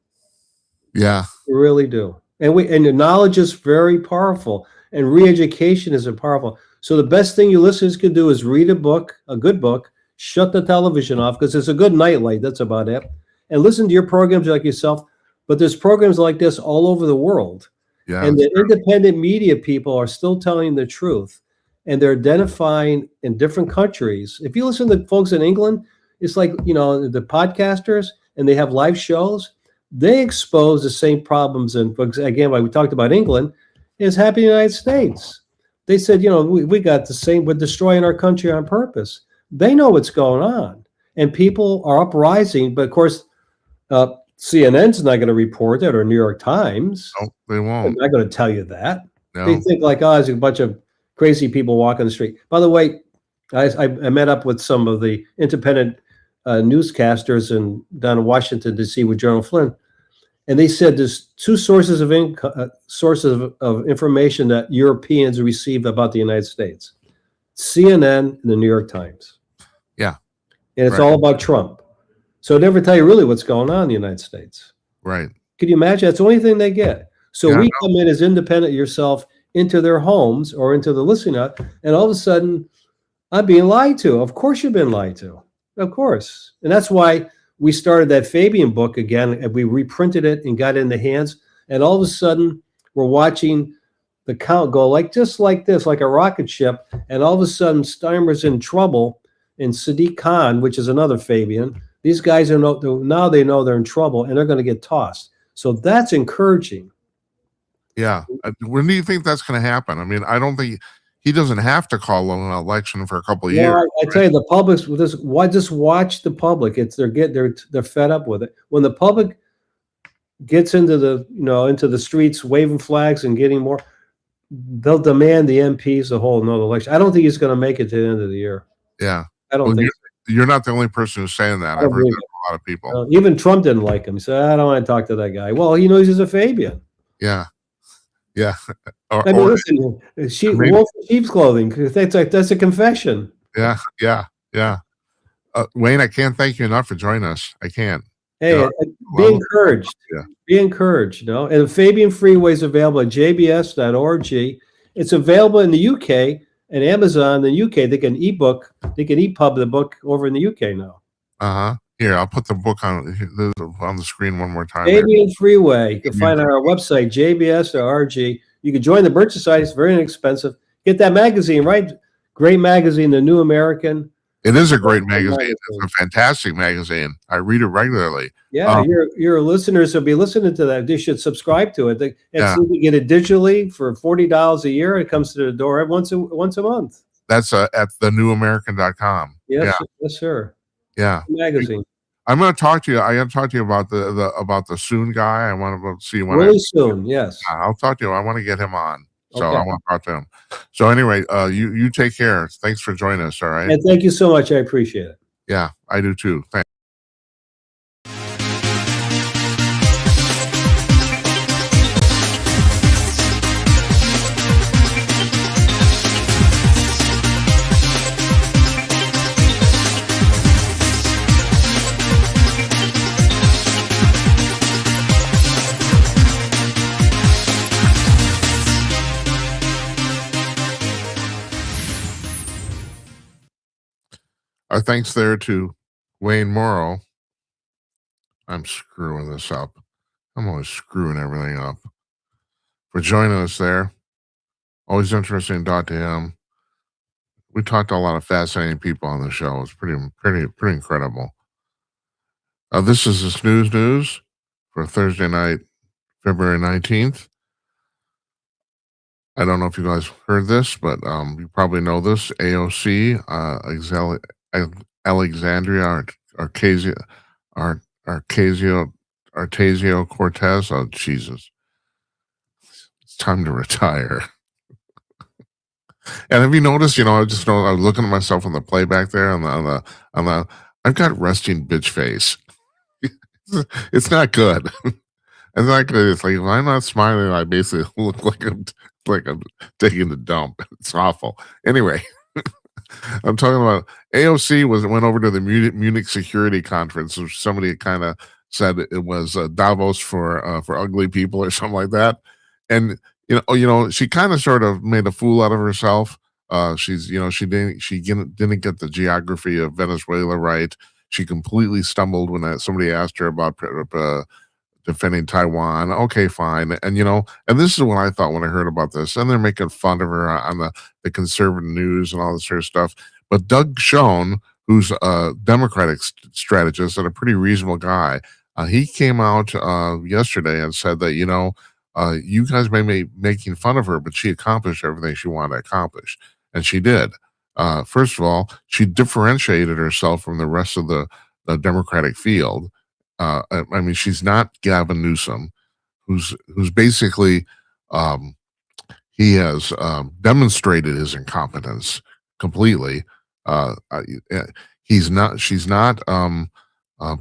A: Yeah,
B: we really do, and the knowledge is very powerful. And re-education is powerful. So the best thing you listeners can do is read a good book, shut the television off, because it's a good nightlight. That's about it. And listen to your programs like yourself. But there's programs like this all over the world. Yeah, and the independent media people are still telling the truth. And they're identifying in different countries. If you listen to folks in England, it's like, the podcasters, and they have live shows. They expose the same problems. And again, like we talked about England, is happening in the United States. They said, we got the same, we're destroying our country on purpose. They know what's going on. And people are uprising. But of course, CNN's not going to report it, or New York Times.
A: No, they won't.
B: They're not going to tell you that.
A: No.
B: They think like, there's a bunch of crazy people walking the street. By the way, I met up with some of the independent newscasters down in Washington, D.C. with General Flynn. And they said there's two sources of information that Europeans receive about the United States: CNN and the New York Times.
A: Yeah.
B: And it's all about Trump. So they never tell you really what's going on in the United States.
A: Right.
B: Can you imagine? That's the only thing they get. So we come in as independent yourself into their homes or into the listening out, and all of a sudden, I'm being lied to. Of course you've been lied to. Of course. And that's why we started that Fabian book again, and we reprinted it and got it in the hands. And all of a sudden, we're watching the count go just like this, like a rocket ship. And all of a sudden, Steimer's in trouble, and Sadiq Khan, which is another Fabian. These guys now they know they're in trouble, and they're going to get tossed. So that's encouraging.
A: Yeah. When do you think that's going to happen? I mean, I don't think he doesn't have to call an election for a couple of years.
B: I tell you, the public's with this. Why just watch the public? They're fed up with it. When the public gets into the streets, waving flags and getting more, they'll demand the MPs to hold another election. I don't think he's going to make it to the end of the year.
A: Yeah,
B: I don't think
A: you're not the only person who's saying that. I've heard that from a lot of people.
B: Even Trump didn't like him. He said, "I don't want to talk to that guy." Well, he knows he's a Fabian.
A: Yeah. Yeah.
B: Listen, wolf in sheep's clothing. That's a confession.
A: Yeah. Wayne, I can't thank you enough for joining us. I can't.
B: Hey, be encouraged. Yeah. Be encouraged. And the Fabian Freeway is available at jbs.org. It's available in the UK and Amazon in the UK. They can EPUB the book over in the UK now.
A: Here, I'll put the book on the screen one more time.
B: Fabian Freeway. You can find it on our website, jbs.org. You can join the Birch Society. It's very inexpensive. Get that magazine, right? Great magazine, The New American.
A: It is a great magazine. It's a fantastic magazine. I read it regularly.
B: Yeah, your listeners will be listening to that. They should subscribe to it. You get it digitally for $40 a year. It comes to the door once a month.
A: That's at thenewamerican.com.
B: Yes, yes, sir.
A: Yeah,
B: magazine.
A: I'm going to talk to you. I got to talk to you about the soon guy. I want to see when
B: really soon. Yes,
A: I'll talk to you. I want to get him on. So I want to talk to him. So anyway, you take care. Thanks for joining us. All right.
B: And thank you so much. I appreciate it.
A: Yeah, I do too. Thanks. Our thanks there to Wayne Morrow. I'm screwing this up. I'm always screwing everything up. For joining us there. Always interesting to talk to him. We talked to a lot of fascinating people on the show. It's pretty incredible. This is the Snooze News for Thursday night, February 19th. I don't know if you guys heard this, but you probably know this. AOC, Alexandria Artesio Cortez. Oh, Jesus. It's time to retire. And have you noticed, I just know I was looking at myself on the playback there I've got resting bitch face. It's not good. It's not good. It's like if I'm not smiling, I basically look like I'm taking a dump. It's awful. Anyway, I'm talking about AOC went over to the Munich Security Conference, which somebody kind of said it was Davos for ugly people or something like that. And she kind of sort of made a fool out of herself. She didn't get the geography of Venezuela right. She completely stumbled when somebody asked her about defending Taiwan. Okay, fine. And this is what I thought when I heard about this. And they're making fun of her on the conservative news and all this sort of stuff. But Doug Schoen, who's a Democratic strategist and a pretty reasonable guy, he came out yesterday and said that, you guys may be making fun of her, but she accomplished everything she wanted to accomplish. And she did. First of all, she differentiated herself from the rest of the Democratic field. I mean, she's not Gavin Newsom, who's basically he has demonstrated his incompetence completely. She's not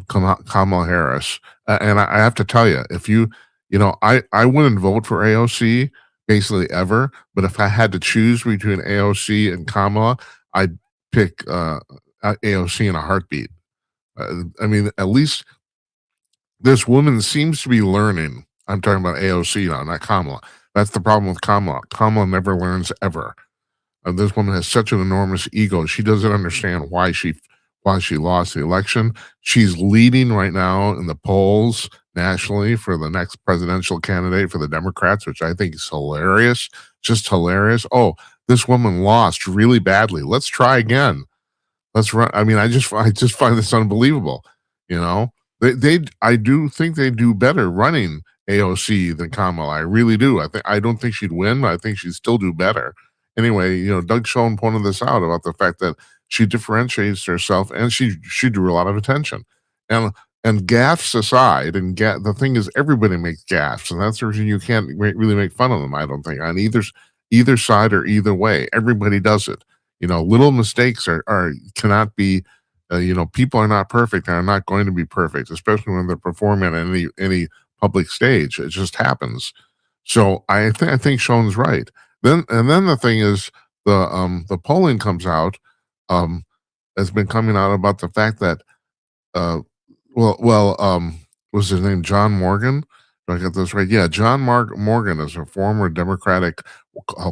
A: Kamala Harris, and I have to tell you, if I wouldn't vote for AOC basically ever, but if I had to choose between AOC and Kamala, I'd pick AOC in a heartbeat. I mean, at least this woman seems to be learning. I'm talking about AOC now, not Kamala. That's the problem with Kamala. Kamala never learns ever. This woman has such an enormous ego. She doesn't understand why she lost the election. She's leading right now in the polls nationally for the next presidential candidate for the Democrats, which I think is hilarious. Just hilarious. Oh, this woman lost really badly. Let's try again. Let's run. I mean, I just find this unbelievable. I do think they do better running AOC than Kamala. I really do. I don't think she'd win, but I think she'd still do better. Anyway, Doug Schoen pointed this out about the fact that she differentiates herself and she drew a lot of attention. And gaffes aside, the thing is, everybody makes gaffes, and that's the reason you can't really make fun of them. I don't think on either side or either way, everybody does it. Little mistakes cannot be. People are not perfect and are not going to be perfect, especially when they're performing on any public stage. It just happens. So I think Schoen's right. Then the thing is, the polling comes out, has been coming out about the fact that was his name John Morgan? Do I get this right? Yeah, John Morgan is a former Democratic,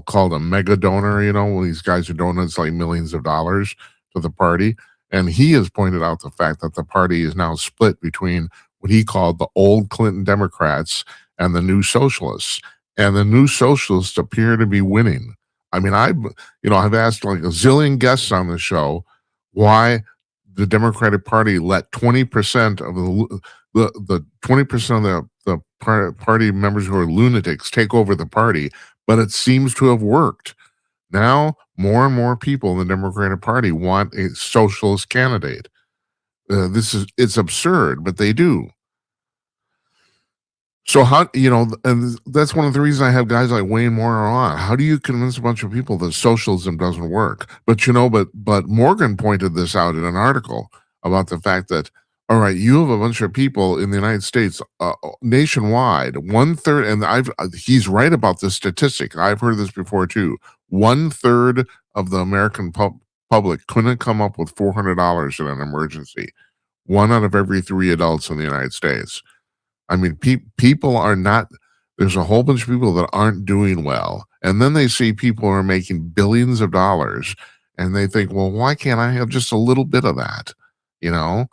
A: called a mega donor. These guys who donate like millions of dollars to the party. And he has pointed out the fact that the party is now split between what he called the old Clinton Democrats and the new socialists. And the new socialists appear to be winning. I mean, I've asked like a zillion guests on the show why the Democratic Party let 20% of the 20% of the party members who are lunatics take over the party, but it seems to have worked. Now, more and more people in the Democratic Party want a socialist candidate. It's absurd, but they do. So and that's one of the reasons I have guys like Wayne Morrow on. How do you convince a bunch of people that socialism doesn't work? But but Morgan pointed this out in an article about the fact that, all right, you have a bunch of people in the United States, nationwide, 1/3, and he's right about this statistic. I've heard this before too. 1/3 of the American public couldn't come up with $400 in an emergency. 1 out of every 3 adults in the United States. I mean, people are not. There's a whole bunch of people that aren't doing well, and then they see people are making billions of dollars, And they think, well, why can't I have just a little bit of that? You know?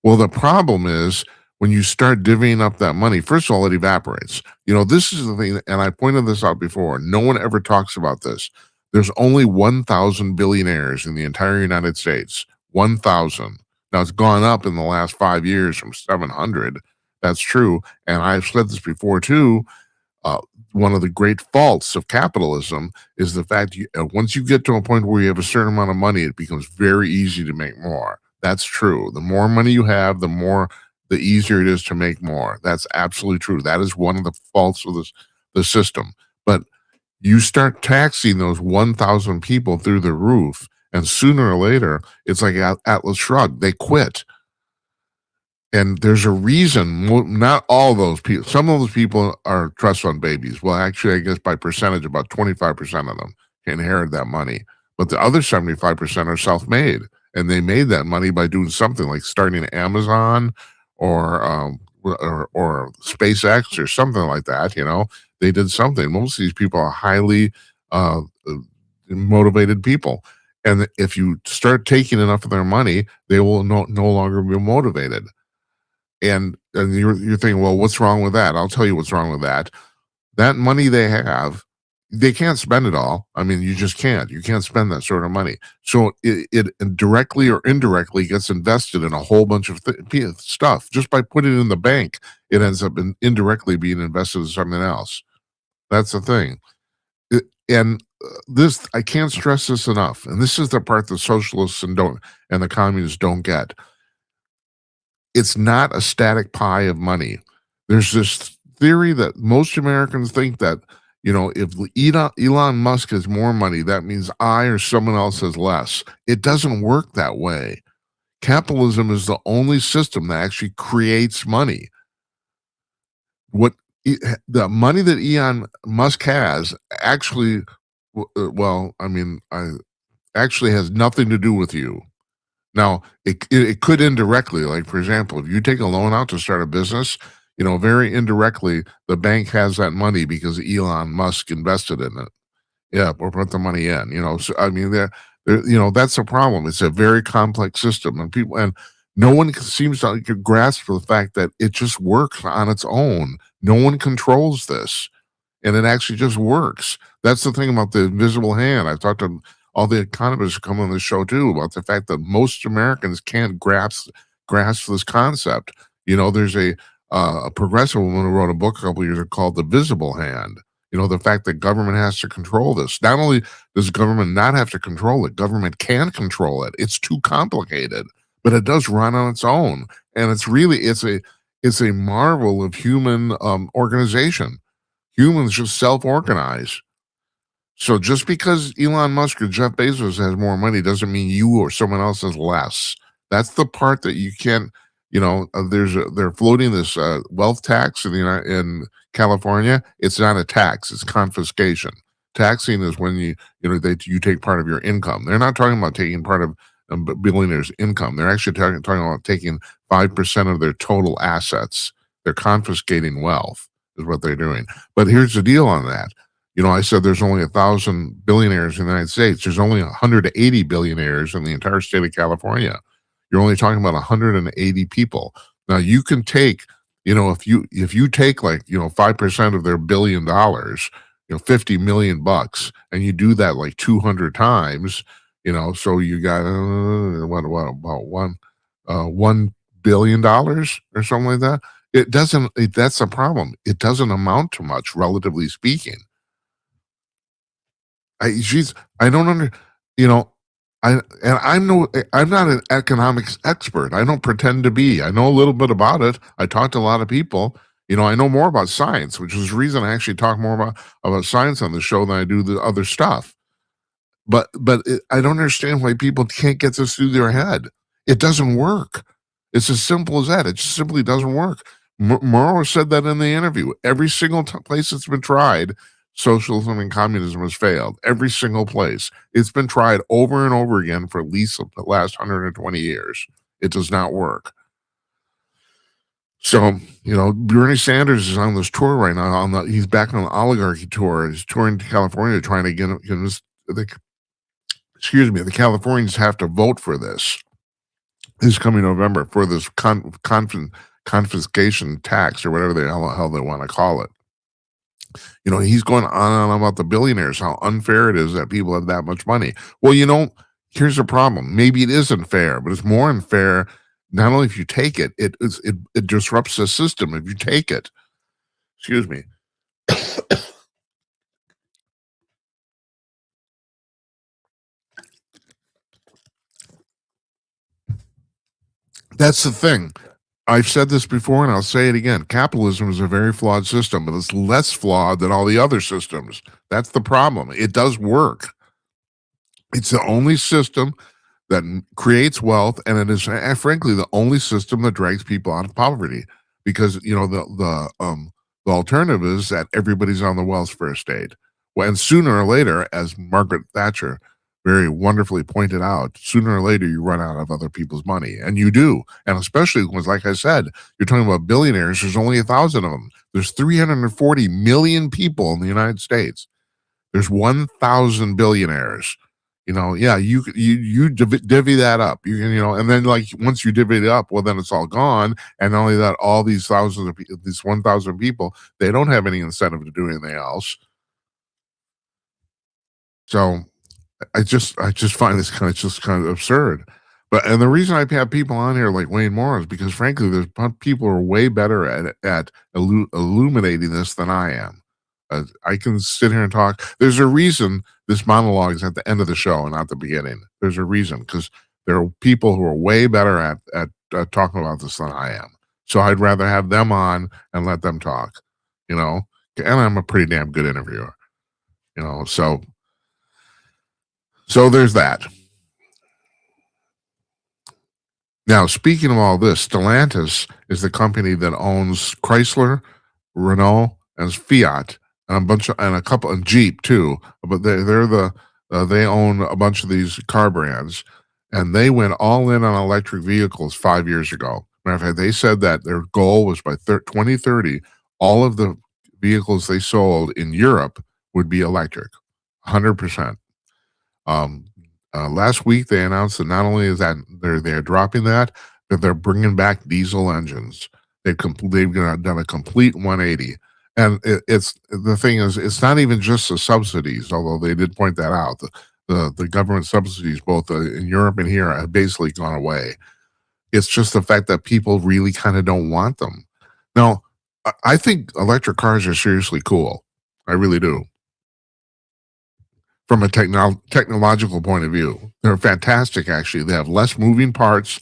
A: Well, the problem is when you start divvying up that money, first of all, it evaporates. This is the thing, and I pointed this out before. No one ever talks about this. There's only 1,000 billionaires in the entire United States. 1,000. Now, it's gone up in the last 5 years from 700. That's true. And I've said this before, too. Uh, One of the great faults of capitalism is the fact once you get to a point where you have a certain amount of money, it becomes very easy to make more. That's true. The more money you have, the easier it is to make more. That's absolutely true. That is one of the faults of the system. But you start taxing those 1,000 people through the roof, and sooner or later, it's like Atlas Shrugged. They quit. And there's a reason. Not all those people. Some of those people are trust fund babies. Well, actually, I guess by percentage, about 25% of them can inherit that money. But the other 75% are self-made, and they made that money by doing something like starting Amazon or SpaceX or something like that. They did something. Most of these people are highly motivated people, and if you start taking enough of their money, they will no longer be motivated. And you're thinking, well, what's wrong with that? I'll tell you what's wrong with that. That money they have, they can't spend it all. I mean, you just can't. You can't spend that sort of money. So it directly or indirectly gets invested in a whole bunch of stuff. Just by putting it in the bank, it ends up indirectly being invested in something else. That's the thing. And this, I can't stress this enough. And this is the part the socialists and the communists don't get. It's not a static pie of money. There's this theory that most Americans think that, if Elon Musk has more money, that means I or someone else has less. It doesn't work that way. Capitalism is the only system that actually creates money. The money that Elon Musk has actually, actually has nothing to do with you. Now, it could indirectly, like, for example, if you take a loan out to start a business, very indirectly, the bank has that money because Elon Musk invested in it. Yeah, or put the money in. So, I mean, that's the problem. It's a very complex system, and no one seems to grasp the fact that it just works on its own. No one controls this, and it actually just works. That's the thing about the invisible hand. I've talked to all the economists who come on the show too about the fact that most Americans can't grasp this concept. There's a progressive woman who wrote a book a couple of years ago called The Visible Hand. The fact that government has to control this. Not only does government not have to control it, government can control it. It's too complicated, but it does run on its own. And it's a marvel of human organization. Humans just self-organize. So just because Elon Musk or Jeff Bezos has more money doesn't mean you or someone else has less. That's the part that you can't. They're floating this wealth tax in California. It's not a tax; it's confiscation. Taxing is when you take part of your income. They're not talking about taking part of billionaires' income. They're actually talking about taking 5% of their total assets. They're confiscating wealth, is what they're doing. But here's the deal on that. I said there's only 1,000 billionaires in the United States. There's only 180 billionaires in the entire state of California. You're only talking about 180 people. Now you can take, if you take 5% of their $1 billion, $50 million bucks, and you do that like 200 times, so you got about $1 billion or something like that. That's a problem. It doesn't amount to much, relatively speaking. I don't under, you know, I'm not an economics expert. I don't pretend to be. I know a little bit about it. I talk to a lot of people. I know more about science, which is the reason I actually talk more about science on the show than I do the other stuff. But I don't understand why people can't get this through their head. It doesn't work. It's as simple as that. It just simply doesn't work. Morrow said that in the interview. Every single place it's been tried, socialism and communism has failed. Every single place. It's been tried over and over again for at least the last 120 years. It does not work. So, Bernie Sanders is on this tour right now. He's back on the oligarchy tour. He's touring to California trying to get the Californians have to vote for this coming November for this confiscation tax or whatever the hell they want to call it. He's going on and on about the billionaires, how unfair it is that people have that much money. Well, here's the problem. Maybe it isn't fair, but it's more unfair. Not only if you take it, it disrupts the system if you take it. Excuse me. That's the thing. I've said this before and I'll say it again. Capitalism is a very flawed system, but it's less flawed than all the other systems. That's the problem. It does work. It's the only system that creates wealth, and it is frankly the only system that drags people out of poverty, because the alternative is that everybody's on the welfare state. Well, and sooner or later, as Margaret Thatcher very wonderfully pointed out, sooner or later you run out of other people's money, and you do. And especially when, like I said, you're talking about billionaires. There's only 1,000 of them. There's 340 million people in the United States. There's 1,000 billionaires. You divvy that up. And then like once you divvy it up, well, then it's all gone. And not only that, all these thousands of these 1,000 people, they don't have any incentive to do anything else. So I just find this kind of absurd. And the reason I have people on here like Wayne Morrow is because frankly, there's people who are way better at illuminating this than I am. I can sit here and talk. There's a reason this monologue is at the end of the show and not the beginning. There's a reason, because there are people who are way better at talking about this than I am. So I'd rather have them on and let them talk, and I'm a pretty damn good interviewer, so there's that. Now, speaking of all this, Stellantis is the company that owns Chrysler, Renault, and Fiat, and a couple, and Jeep too. But they own a bunch of these car brands, and they went all in on electric vehicles 5 years ago. Matter of fact, they said that their goal was by 2030, all of the vehicles they sold in Europe would be electric, 100%. Last week they announced that not only is that they're dropping that, but they're bringing back diesel engines. They've done a complete 180. And the thing is, it's not even just the subsidies, although they did point that out. The government subsidies, both in Europe and here, have basically gone away. It's just the fact that people really kind of don't want them. Now, I think electric cars are seriously cool. I really do. From a technological point of view, they're fantastic. Actually, they have less moving parts.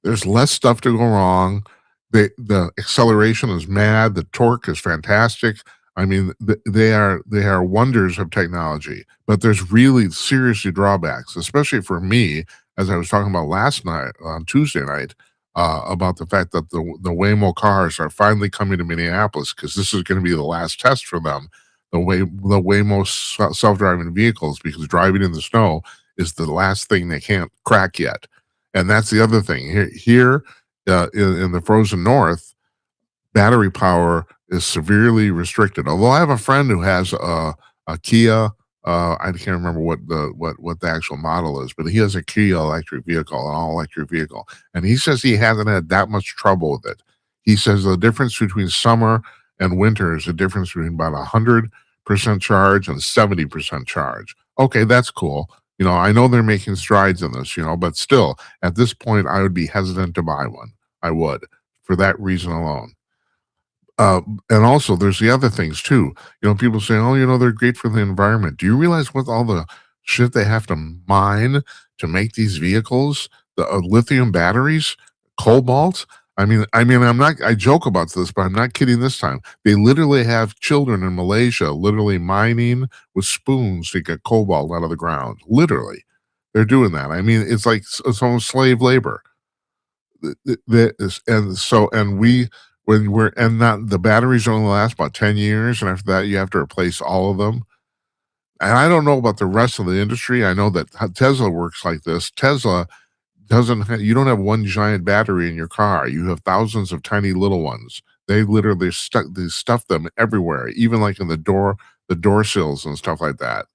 A: There's less stuff to go wrong. The acceleration is mad. The torque is fantastic. I mean, they are wonders of technology. But there's really seriously drawbacks, especially for me, as I was talking about last night on Tuesday night, about the fact that the Waymo cars are finally coming to Minneapolis, because this is going to be the last test for them. The Waymo self-driving vehicles, because driving in the snow is the last thing they can't crack yet. And that's the other thing. Here in the frozen north, battery power is severely restricted. Although I have a friend who has a Kia, I can't remember what the actual model is, but he has a Kia electric vehicle, an all-electric vehicle. And he says he hasn't had that much trouble with it. He says the difference between summer and winter is a difference between about 100% charge and 70% charge. Okay, that's cool. I know they're making strides in this, but still, at this point, I would be hesitant to buy one. I would, for that reason alone. And also, there's the other things too. People say, "Oh, they're great for the environment." Do you realize what all the shit they have to mine to make these vehicles? The lithium batteries, cobalt. I mean, I joke about this, but I'm not kidding this time. They literally have children in Malaysia literally mining with spoons to get cobalt out of the ground. Literally. They're doing that. I mean, it's like it's almost slave labor. The batteries only last about 10 years, and after that you have to replace all of them. And I don't know about the rest of the industry. I know that Tesla works like this. Tesla you don't have one giant battery in your car. You have thousands of tiny little ones. They literally stuff them everywhere, even like in the door sills and stuff like that.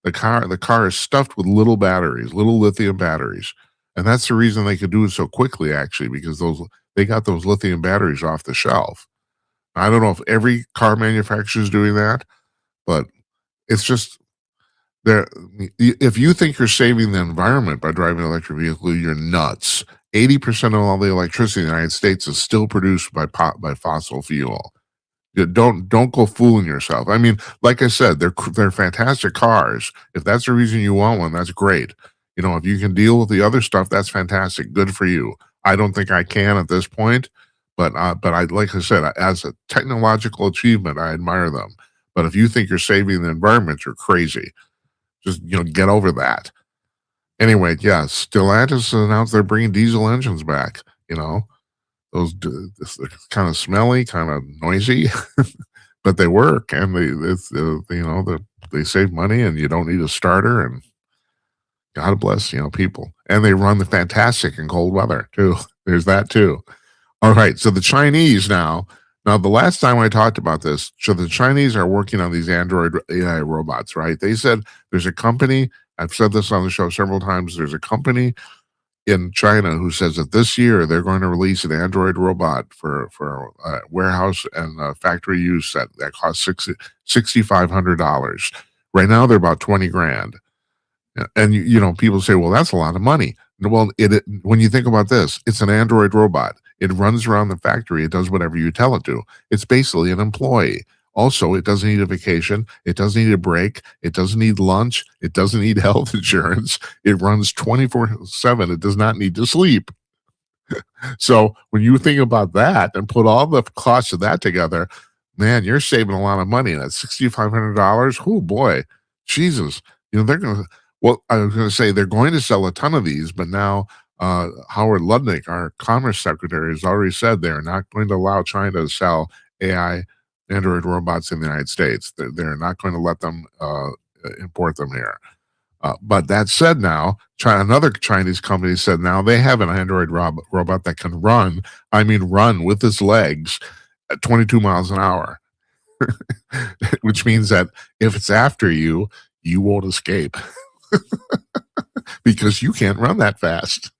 A: The car is stuffed with little batteries, little lithium batteries, and that's the reason they could do it so quickly, actually, because they got those lithium batteries off the shelf. I don't know if every car manufacturer is doing that, but it's just there. If you think you're saving the environment by driving an electric vehicle, you're nuts. 80% of all the electricity in the United States is still produced by fossil fuel. Don't go fooling yourself. I mean, like I said, they're fantastic cars. If that's the reason you want one, that's great. If you can deal with the other stuff, that's fantastic. Good for you. I don't think I can at this point, but I like I said, as a technological achievement, I admire them. But if you think you're saving the environment, you're crazy. Just get over that. Anyway, yes, Stellantis announced they're bringing diesel engines back. You know, they're kind of smelly, kind of noisy, but they work, and they save money, and you don't need a starter, and God bless people, and they run the fantastic in cold weather too. There's that too. All right, so the Chinese now. Now, the last time I talked about this, so the Chinese are working on these Android AI robots, right? They said there's a company. I've said this on the show several times. There's a company in China who says that this year they're going to release an Android robot for warehouse and factory use that costs $6,500. Right now they're about 20 grand. And people say, well, that's a lot of money. Well, when you think about this, it's an Android robot. It runs around the factory. It does whatever you tell it to. It's basically an employee. Also, it doesn't need a vacation. It doesn't need a break. It doesn't need lunch. It doesn't need health insurance. It runs 24/7. It does not need to sleep. So when you think about that and put all the costs of that together, man, you're saving a lot of money. And that's $6,500. Oh boy, Jesus! They're going to. Well, I was going to say they're going to sell a ton of these, but now Howard Lutnick, our Commerce Secretary, has already said they're not going to allow China to sell AI Android robots in the United States. They're not going to let them import them here. But that said, now another Chinese company said now they have an Android robot that can run. I mean, run with its legs at 22 miles an hour, which means that if it's after you, you won't escape because you can't run that fast.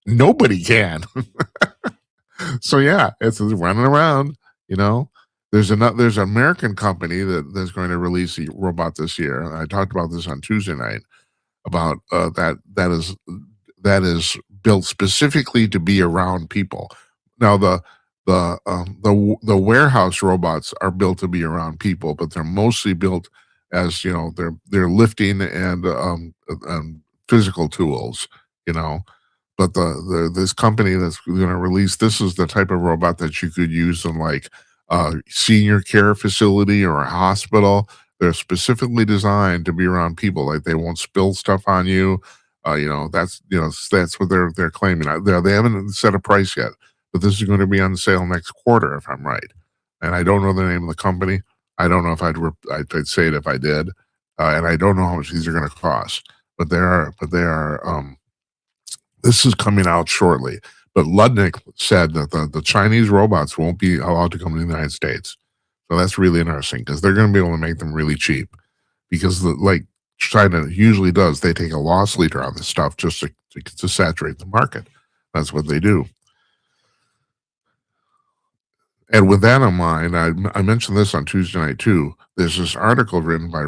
A: Nobody can. So yeah, it's running around. There's an American company that's going to release a robot this year. I talked about this on Tuesday night about that is built specifically to be around people. Now the warehouse robots are built to be around people, but they're mostly built as they're lifting and physical tools. But this company that's going to release this is the type of robot that you could use in like a senior care facility or a hospital. They're specifically designed to be around people. Like they won't spill stuff on you. That's what they're claiming. They haven't set a price yet, but this is going to be on sale next quarter if I'm right. And I don't know the name of the company. I don't know if I'd say it if I did, and I don't know how much these are going to cost. But they are. This is coming out shortly. But Ludnick said that the Chinese robots won't be allowed to come to the United States. So that's really interesting because they're going to be able to make them really cheap. Because like China usually does, they take a loss leader on this stuff just to saturate the market. That's what they do. And with that in mind, I mentioned this on Tuesday night too. There's this article written by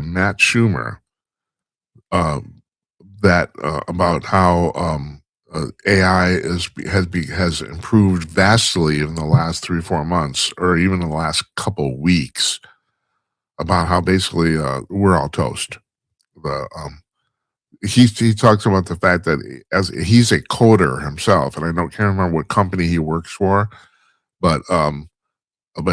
A: Matt Schumer that about how AI has improved vastly in the last 3-4 months, or even the last couple weeks. About how basically we're all toast. He talks about the fact that as he's a coder himself, and I can't remember what company he works for, but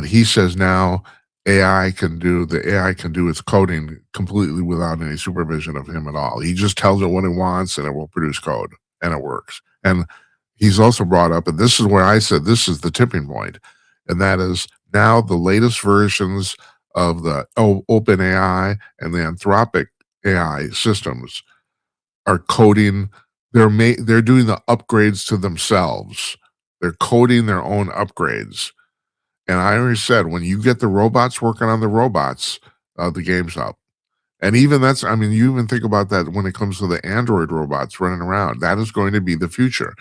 A: he says now the AI can do its coding completely without any supervision of him at all. He just tells it what it wants and it will produce code and it works. And he's also brought up, and this is where I said this is the tipping point, and that is now the latest versions of the Open AI and the Anthropic AI systems are coding. They're doing the upgrades to themselves. They're coding their own upgrades. And I already said, when you get the robots working on the robots, the game's up. And even that's, I mean, you even think about that when it comes to the android robots running around. That is going to be the future.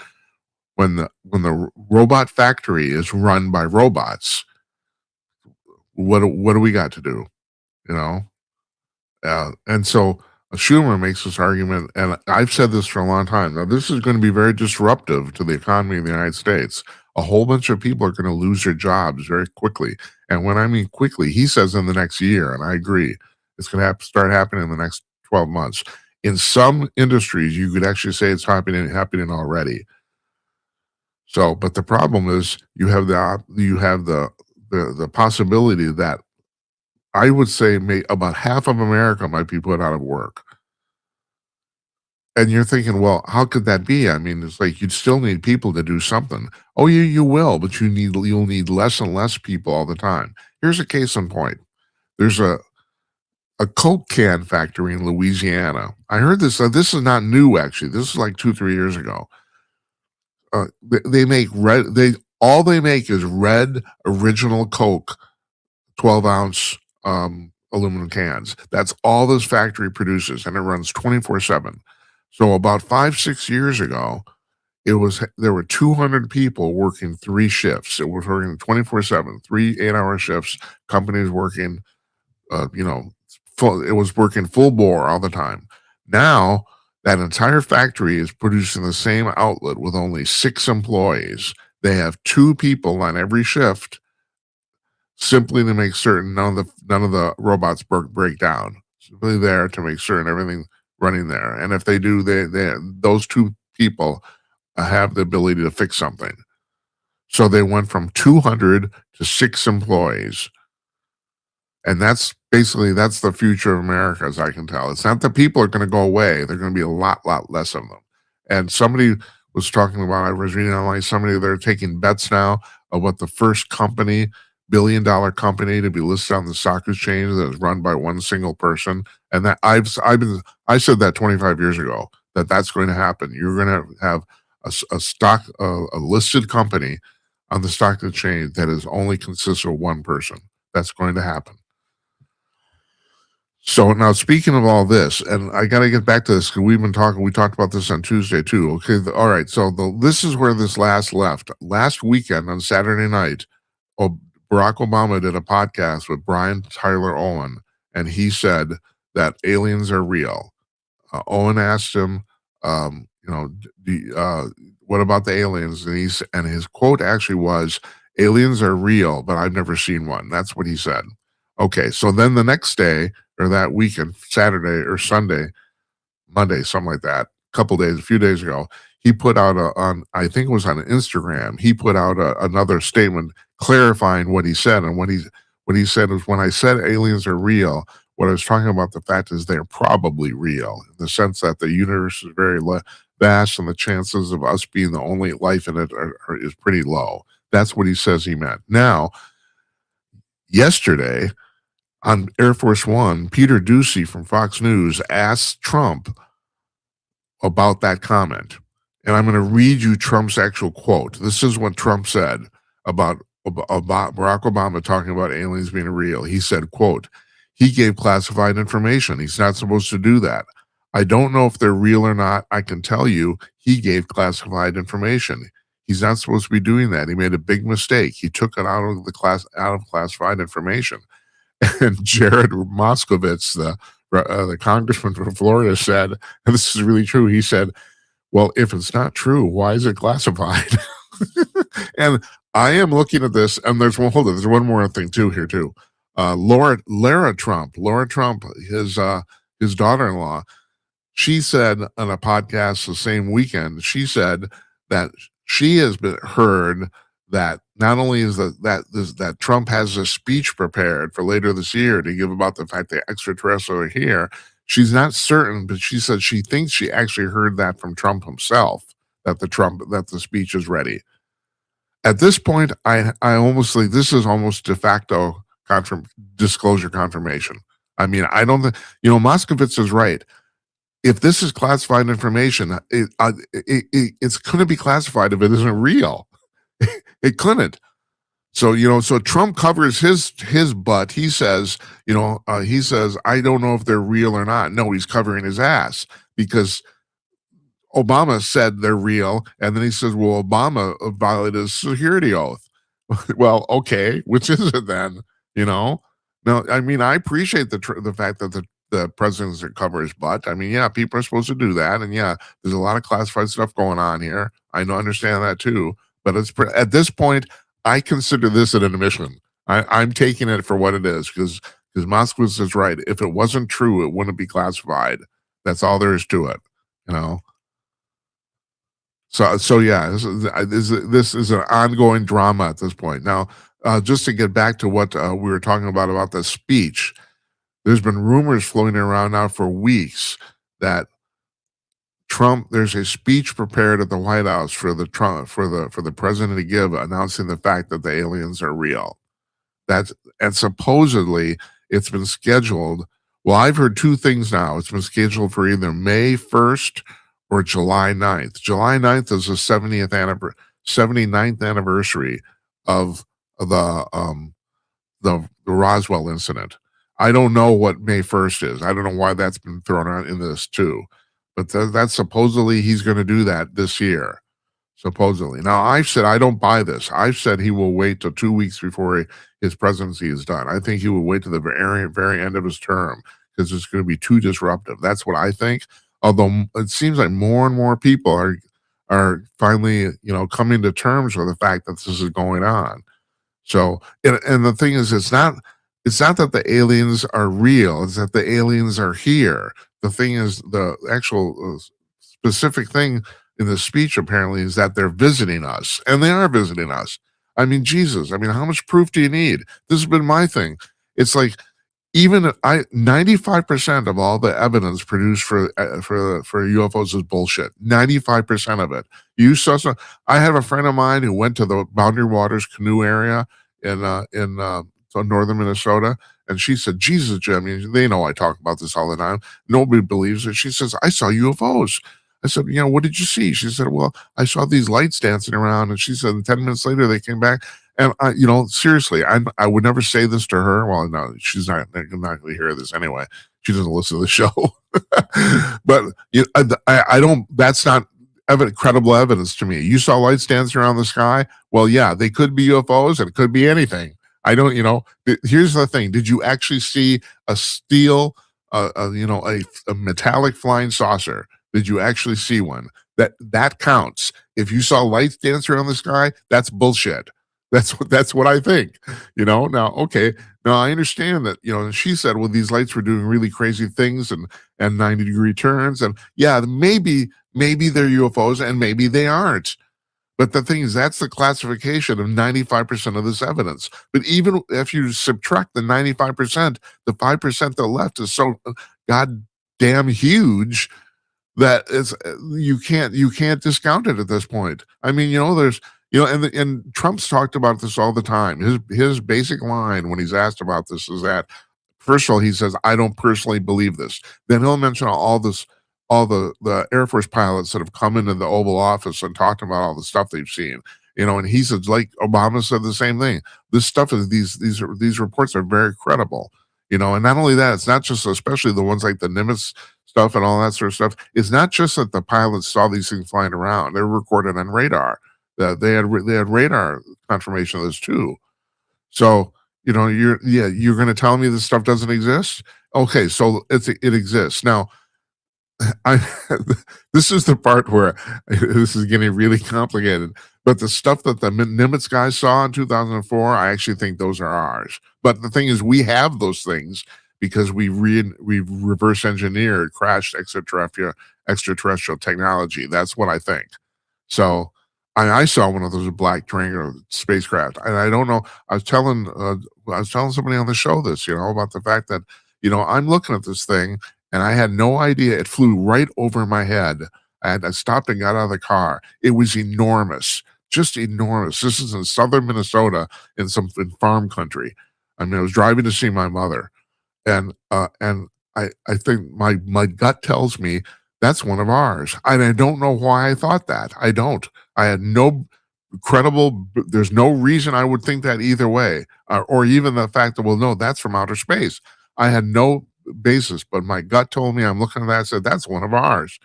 A: When the robot factory is run by robots, what do we got to do? You know? And so Schumer makes this argument, and I've said this for a long time. Now, this is going to be very disruptive to the economy in the United States. A whole bunch of people are going to lose their jobs very quickly. And when I mean quickly, he says in the next year, and I agree, it's going to start happening in the next 12 months. In some industries, you could actually say it's happening already. So, but the problem is you have the possibility that I would say about half of America might be put out of work. And you're thinking, well, how could that be? I mean, it's like you'd still need people to do something. Oh, you will, but you'll need less and less people all the time. Here's a case in point. There's a Coke can factory in Louisiana. I heard this. This is not new, actually. This is like 2-3 years ago. They make red. All they make is red original Coke 12-ounce aluminum cans. That's all this factory produces, and it runs 24/7. So about 5-6 years ago, there were 200 people working 3 shifts. It was working 24/7, 3 8-hour shifts. Companies working, it was working full bore all the time. Now that entire factory is producing the same outlet with only 6 employees. They have 2 people on every shift, simply to make certain none of the robots break down. Simply there to make certain everything running there. And if they do, those 2 people have the ability to fix something. So they went from 200 to 6 employees. And that's the future of America, as I can tell. It's not that people are going to go away. They're going to be a lot less of them. And somebody was talking about, I was reading online, they're taking bets now of what the first company, billion-dollar company to be listed on the stock exchange that is run by one single person. And that I said that 25 years ago, that's going to happen. You're going to have a listed company on the stock exchange that is only consists of one person. That's going to happen. So now, speaking of all this, and I got to get back to this because we talked about this on Tuesday too. Okay, all right. So this is where this left. Last weekend on Saturday night, Barack Obama did a podcast with Brian Tyler Owen, and he said that aliens are real. Owen asked him, what about the aliens? And his quote actually was, "Aliens are real, but I've never seen one." That's what he said. Okay, so then the next day or that weekend, Saturday or Sunday, Monday, something like that, a few days ago, he put out I think it was on Instagram, he put out another statement clarifying what he said. And what he said is, when I said aliens are real, what I was talking about, the fact is they're probably real, in the sense that the universe is very vast and the chances of us being the only life in it is pretty low. That's what he says he meant. Now, yesterday on Air Force One, Peter Doocy from Fox News asked Trump about that comment. And I'm going to read you Trump's actual quote. This is what Trump said about Barack Obama talking about aliens being real. He said, quote, "He gave classified information. He's not supposed to do that. I don't know if they're real or not. I can tell you he gave classified information. He's not supposed to be doing that. He made a big mistake. He took it out of classified information." And Jared Moskowitz, the congressman from Florida, said, and this is really true, he said, "Well, if it's not true, why is it classified?" And I am looking at this, and there's one more thing too here too. Lara Trump, his daughter-in-law, she said on a podcast the same weekend, she said that she has heard that not only is that Trump has a speech prepared for later this year to give about the fact that extraterrestrials are here. She's not certain, but she said she thinks she actually heard that from Trump himself, that the speech is ready. At this point, I almost think this is almost de facto disclosure confirmation. I mean, I don't think, Moskowitz is right. If this is classified information, it's going to be classified if it isn't real. It couldn't. So Trump covers his butt. He says, I don't know if they're real or not. No, he's covering his ass because Obama said they're real, and then he says, "Well, Obama violated his security oath." Well, okay, which is it then? You know? No, I mean, I appreciate the fact that the president's cover his butt. I mean, yeah, people are supposed to do that, and yeah, there's a lot of classified stuff going on here. I know, understand that too. But at this point, I consider this an admission. I'm taking it for what it is because Moskowitz is right. If it wasn't true, it wouldn't be classified. That's all there is to it. You know. So yeah, this is an ongoing drama at this point. Now, just to get back to what we were talking about the speech, there's been rumors floating around now for weeks that there's a speech prepared at the White House for the president to give, announcing the fact that the aliens are real. And supposedly it's been scheduled. Well, I've heard two things now. It's been scheduled for either May 1st or July 9th. July 9th is the 79th anniversary of the Roswell incident. I don't know what May 1st is. I don't know why that's been thrown out in this too. But that's supposedly he's going to do that this year. Supposedly. Now, I've said I don't buy this. I've said he will wait till 2 weeks before his presidency is done. I think he will wait to the very, very end of his term because it's going to be too disruptive. That's what I think. Although it seems like more and more people are finally, coming to terms with the fact that this is going on. So, and the thing is, it's not that the aliens are real; it's that the aliens are here. The thing is, the actual specific thing in the speech apparently is that they're visiting us, and they are visiting us. I mean, Jesus. I mean, how much proof do you need? This has been my thing. It's like 95% of all the evidence produced for UFOs is bullshit. 95% of it. You saw some. I have a friend of mine who went to the Boundary Waters canoe area in northern Minnesota, and she said, "Jesus, Jim, I mean, they know I talk about this all the time. Nobody believes it." She says, "I saw UFOs." I said, "What did you see?" She said, "Well, I saw these lights dancing around." And she said, 10 minutes later, they came back. And seriously, I would never say this to her. Well, no, she's not going to hear this anyway. She doesn't listen to the show. But I don't. That's not credible evidence to me. You saw lights dancing around the sky. Well, yeah, they could be UFOs, and it could be anything. I don't. Here's the thing. Did you actually see a steel, a metallic flying saucer? Did you actually see one? That counts. If you saw lights dance around the sky, that's bullshit. That's what I think. Now, okay. Now I understand that, and she said, well, these lights were doing really crazy things and 90-degree turns. And yeah, maybe they're UFOs and maybe they aren't. But the thing is, that's the classification of 95% of this evidence. But even if you subtract the 95%, the 5% that left is so goddamn huge that you can't discount it at this point. I mean, there's and Trump's talked about this all the time. His basic line when he's asked about this is that, first of all, he says, "I don't personally believe this." Then he'll mention all the Air Force pilots that have come into the Oval Office and talked about all the stuff they've seen. And he said, like Obama said the same thing. This stuff is these reports are very credible. And not only that, it's not just, especially the ones like the Nimitz stuff and all that sort of stuff. It's not just that the pilots saw these things flying around; they're recorded on radar. They had radar confirmation of this too. So you're going to tell me this stuff doesn't exist? Okay, so it exists now. This is the part where this is getting really complicated. But the stuff that the Nimitz guys saw in 2004, I actually think those are ours. But the thing is, we have those things because we reverse engineered crashed extraterrestrial technology. That's what I think. So I saw one of those black triangular spacecraft, and I don't know. I was telling somebody on the show this, about the fact that I'm looking at this thing, and I had no idea it flew right over my head. And I stopped and got out of the car. It was enormous, just enormous. This is in southern Minnesota, in farm country. I mean, I was driving to see my mother, and I think my gut tells me that's one of ours. And I don't know why I thought that. I don't. I had no credible. There's no reason I would think that either way, or even the fact that, well, no, that's from outer space. I had no basis, but my gut told me. I'm looking at that, and said that's one of ours.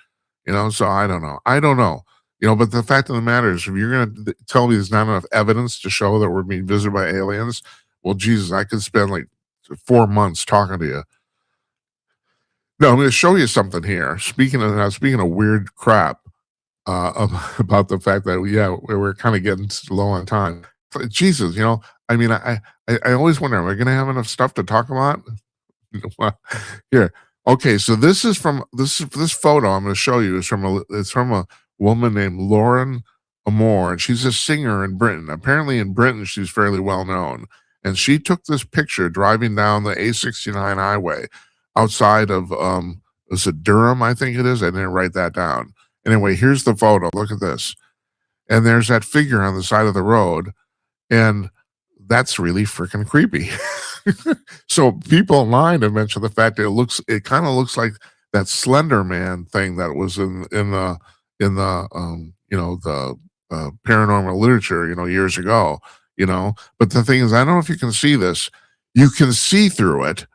A: So I don't know. I don't know. But the fact of the matter is, if you're going to tell me there's not enough evidence to show that we're being visited by aliens, well, Jesus, I could spend like 4 months talking to you. No, I'm going to show you something here. Speaking of weird crap, about the fact that we're kind of getting low on time. Jesus, I mean, I always wonder, am I going to have enough stuff to talk about? Well, here, okay. So this photo I'm going to show you is from a woman named Lauren Amore, and she's a singer in Britain. Apparently, in Britain, she's fairly well known, and she took this picture driving down the A69 highway outside of is it Durham? I think it is. I didn't write that down. Anyway, here's the photo. Look at this. And there's that figure on the side of the road. And that's really freaking creepy. So people online have mentioned the fact that it kind of looks like that Slender Man thing that was in the paranormal literature, years ago, But the thing is, I don't know if you can see this. You can see through it.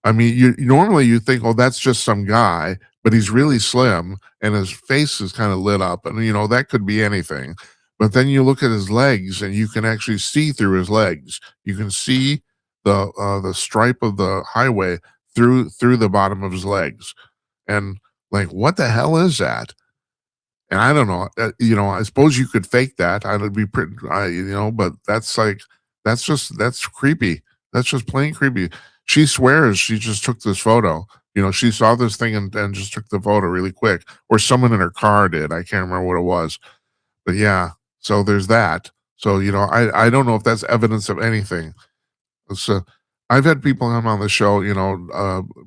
A: I mean, you think, oh, that's just some guy, but he's really slim and his face is kind of lit up, and that could be anything. But then you look at his legs, and you can actually see through his legs. You can see the stripe of the highway through the bottom of his legs, and like, what the hell is that? And I don't know. I suppose you could fake that. I'd be pretty, but that's creepy. That's just plain creepy. She swears she just took this photo. She saw this thing and just took the photo really quick, or someone in her car did. I can't remember what it was, but yeah. So there's that. So I don't know if that's evidence of anything. So I've had people come on the show.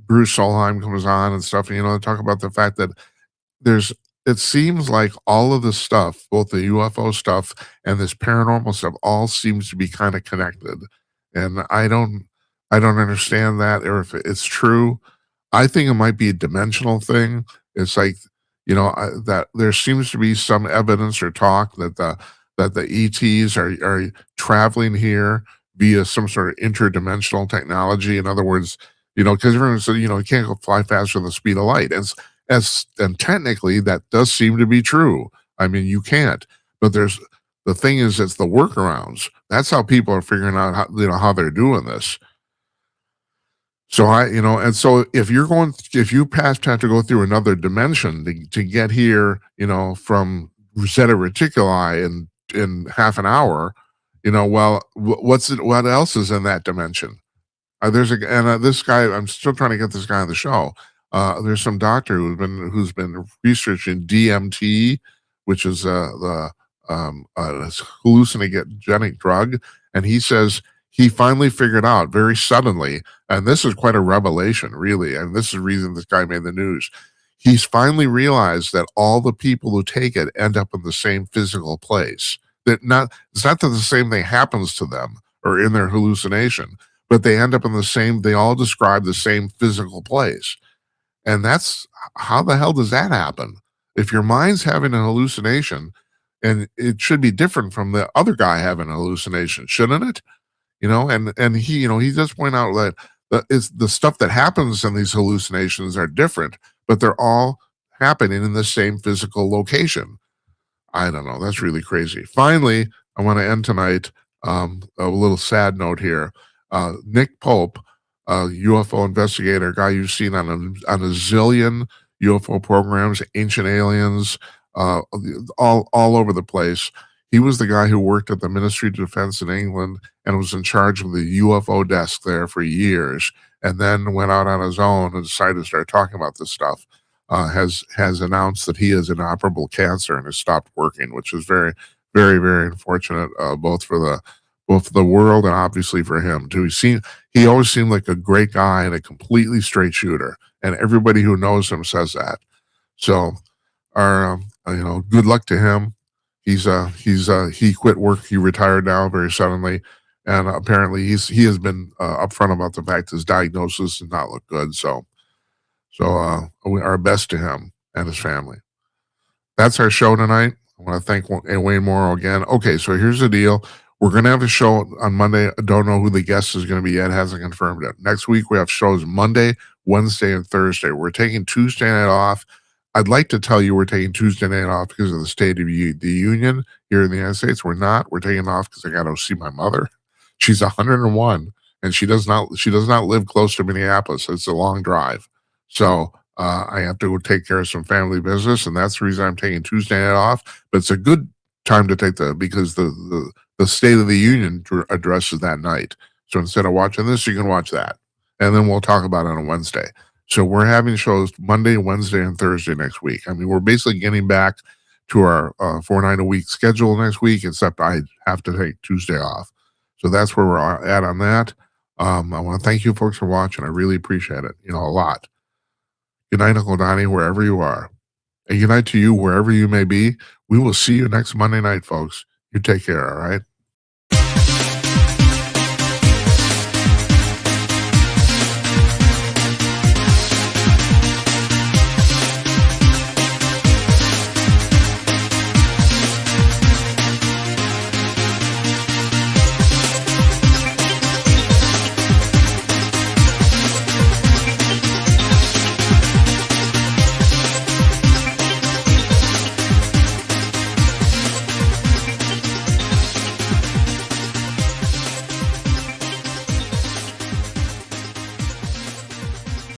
A: Bruce Solheim comes on and stuff. And, talk about the fact that it seems like all of this stuff, both the UFO stuff and this paranormal stuff, all seems to be kind of connected. And I don't understand that, or if it's true. I think it might be a dimensional thing. It's like, that there seems to be some evidence or talk that the ETs are traveling here via some sort of interdimensional technology. In other words, because everyone said, you can't go fly faster than the speed of light. And technically that does seem to be true. I mean, you can't, but the thing is, it's the workarounds. That's how people are figuring out how they're doing this. So and so if you have to go through another dimension to get here, from Zeta Reticuli in half an hour, well, what else is in that dimension? This guy, I'm still trying to get this guy on the show. There's some doctor who's been researching DMT, which is the hallucinogenic drug, and he says he finally figured out very suddenly, and this is quite a revelation, really, and this is the reason this guy made the news. He's finally realized that all the people who take it end up in the same physical place. It's not that the same thing happens to them or in their hallucination, but they end up in they all describe the same physical place. And that's, how the hell does that happen? If your mind's having a hallucination, and it should be different from the other guy having a hallucination, shouldn't it? And he does point out that it's the stuff that happens in these hallucinations are different, but they're all happening in the same physical location. I don't know. That's really crazy. Finally, I want to end tonight a little sad note here. Nick Pope, a UFO investigator, guy you've seen on a zillion UFO programs, Ancient Aliens, all over the place. He was the guy who worked at the Ministry of Defense in England and was in charge of the UFO desk there for years, and then went out on his own and decided to start talking about this stuff. Has announced that he has inoperable cancer and has stopped working, which is very, very, very unfortunate, both for the world and obviously for him too. He always seemed like a great guy and a completely straight shooter, and everybody who knows him says that. So, good luck to him. He quit work. He retired now very suddenly, and apparently he has been upfront about the fact his diagnosis does not look good. So our best to him and his family. That's our show tonight. I want to thank Wayne Morrow again. Okay, so here's the deal. We're going to have a show on Monday. I don't know who the guest is going to be yet. Hasn't confirmed it. Next week, we have shows Monday, Wednesday, and Thursday. We're taking Tuesday night off. I'd like to tell you we're taking Tuesday night off because of the State of the Union here in the United States. We're not. We're taking off because I got to see my mother. She's 101, and she does not live close to Minneapolis. It's a long drive. So I have to go take care of some family business, and that's the reason I'm taking Tuesday night off. But it's a good time to take because the State of the Union addresses that night. So instead of watching this, you can watch that, and then we'll talk about it on a Wednesday. So we're having shows Monday, Wednesday, and Thursday next week. I mean, we're basically getting back to our 4-night a week schedule next week, except I have to take Tuesday off. So that's where we're at on that. I want to thank you folks for watching. I really appreciate it, a lot. Good night, Uncle Donnie, wherever you are. And good night to you, wherever you may be. We will see you next Monday night, folks. You take care, all right?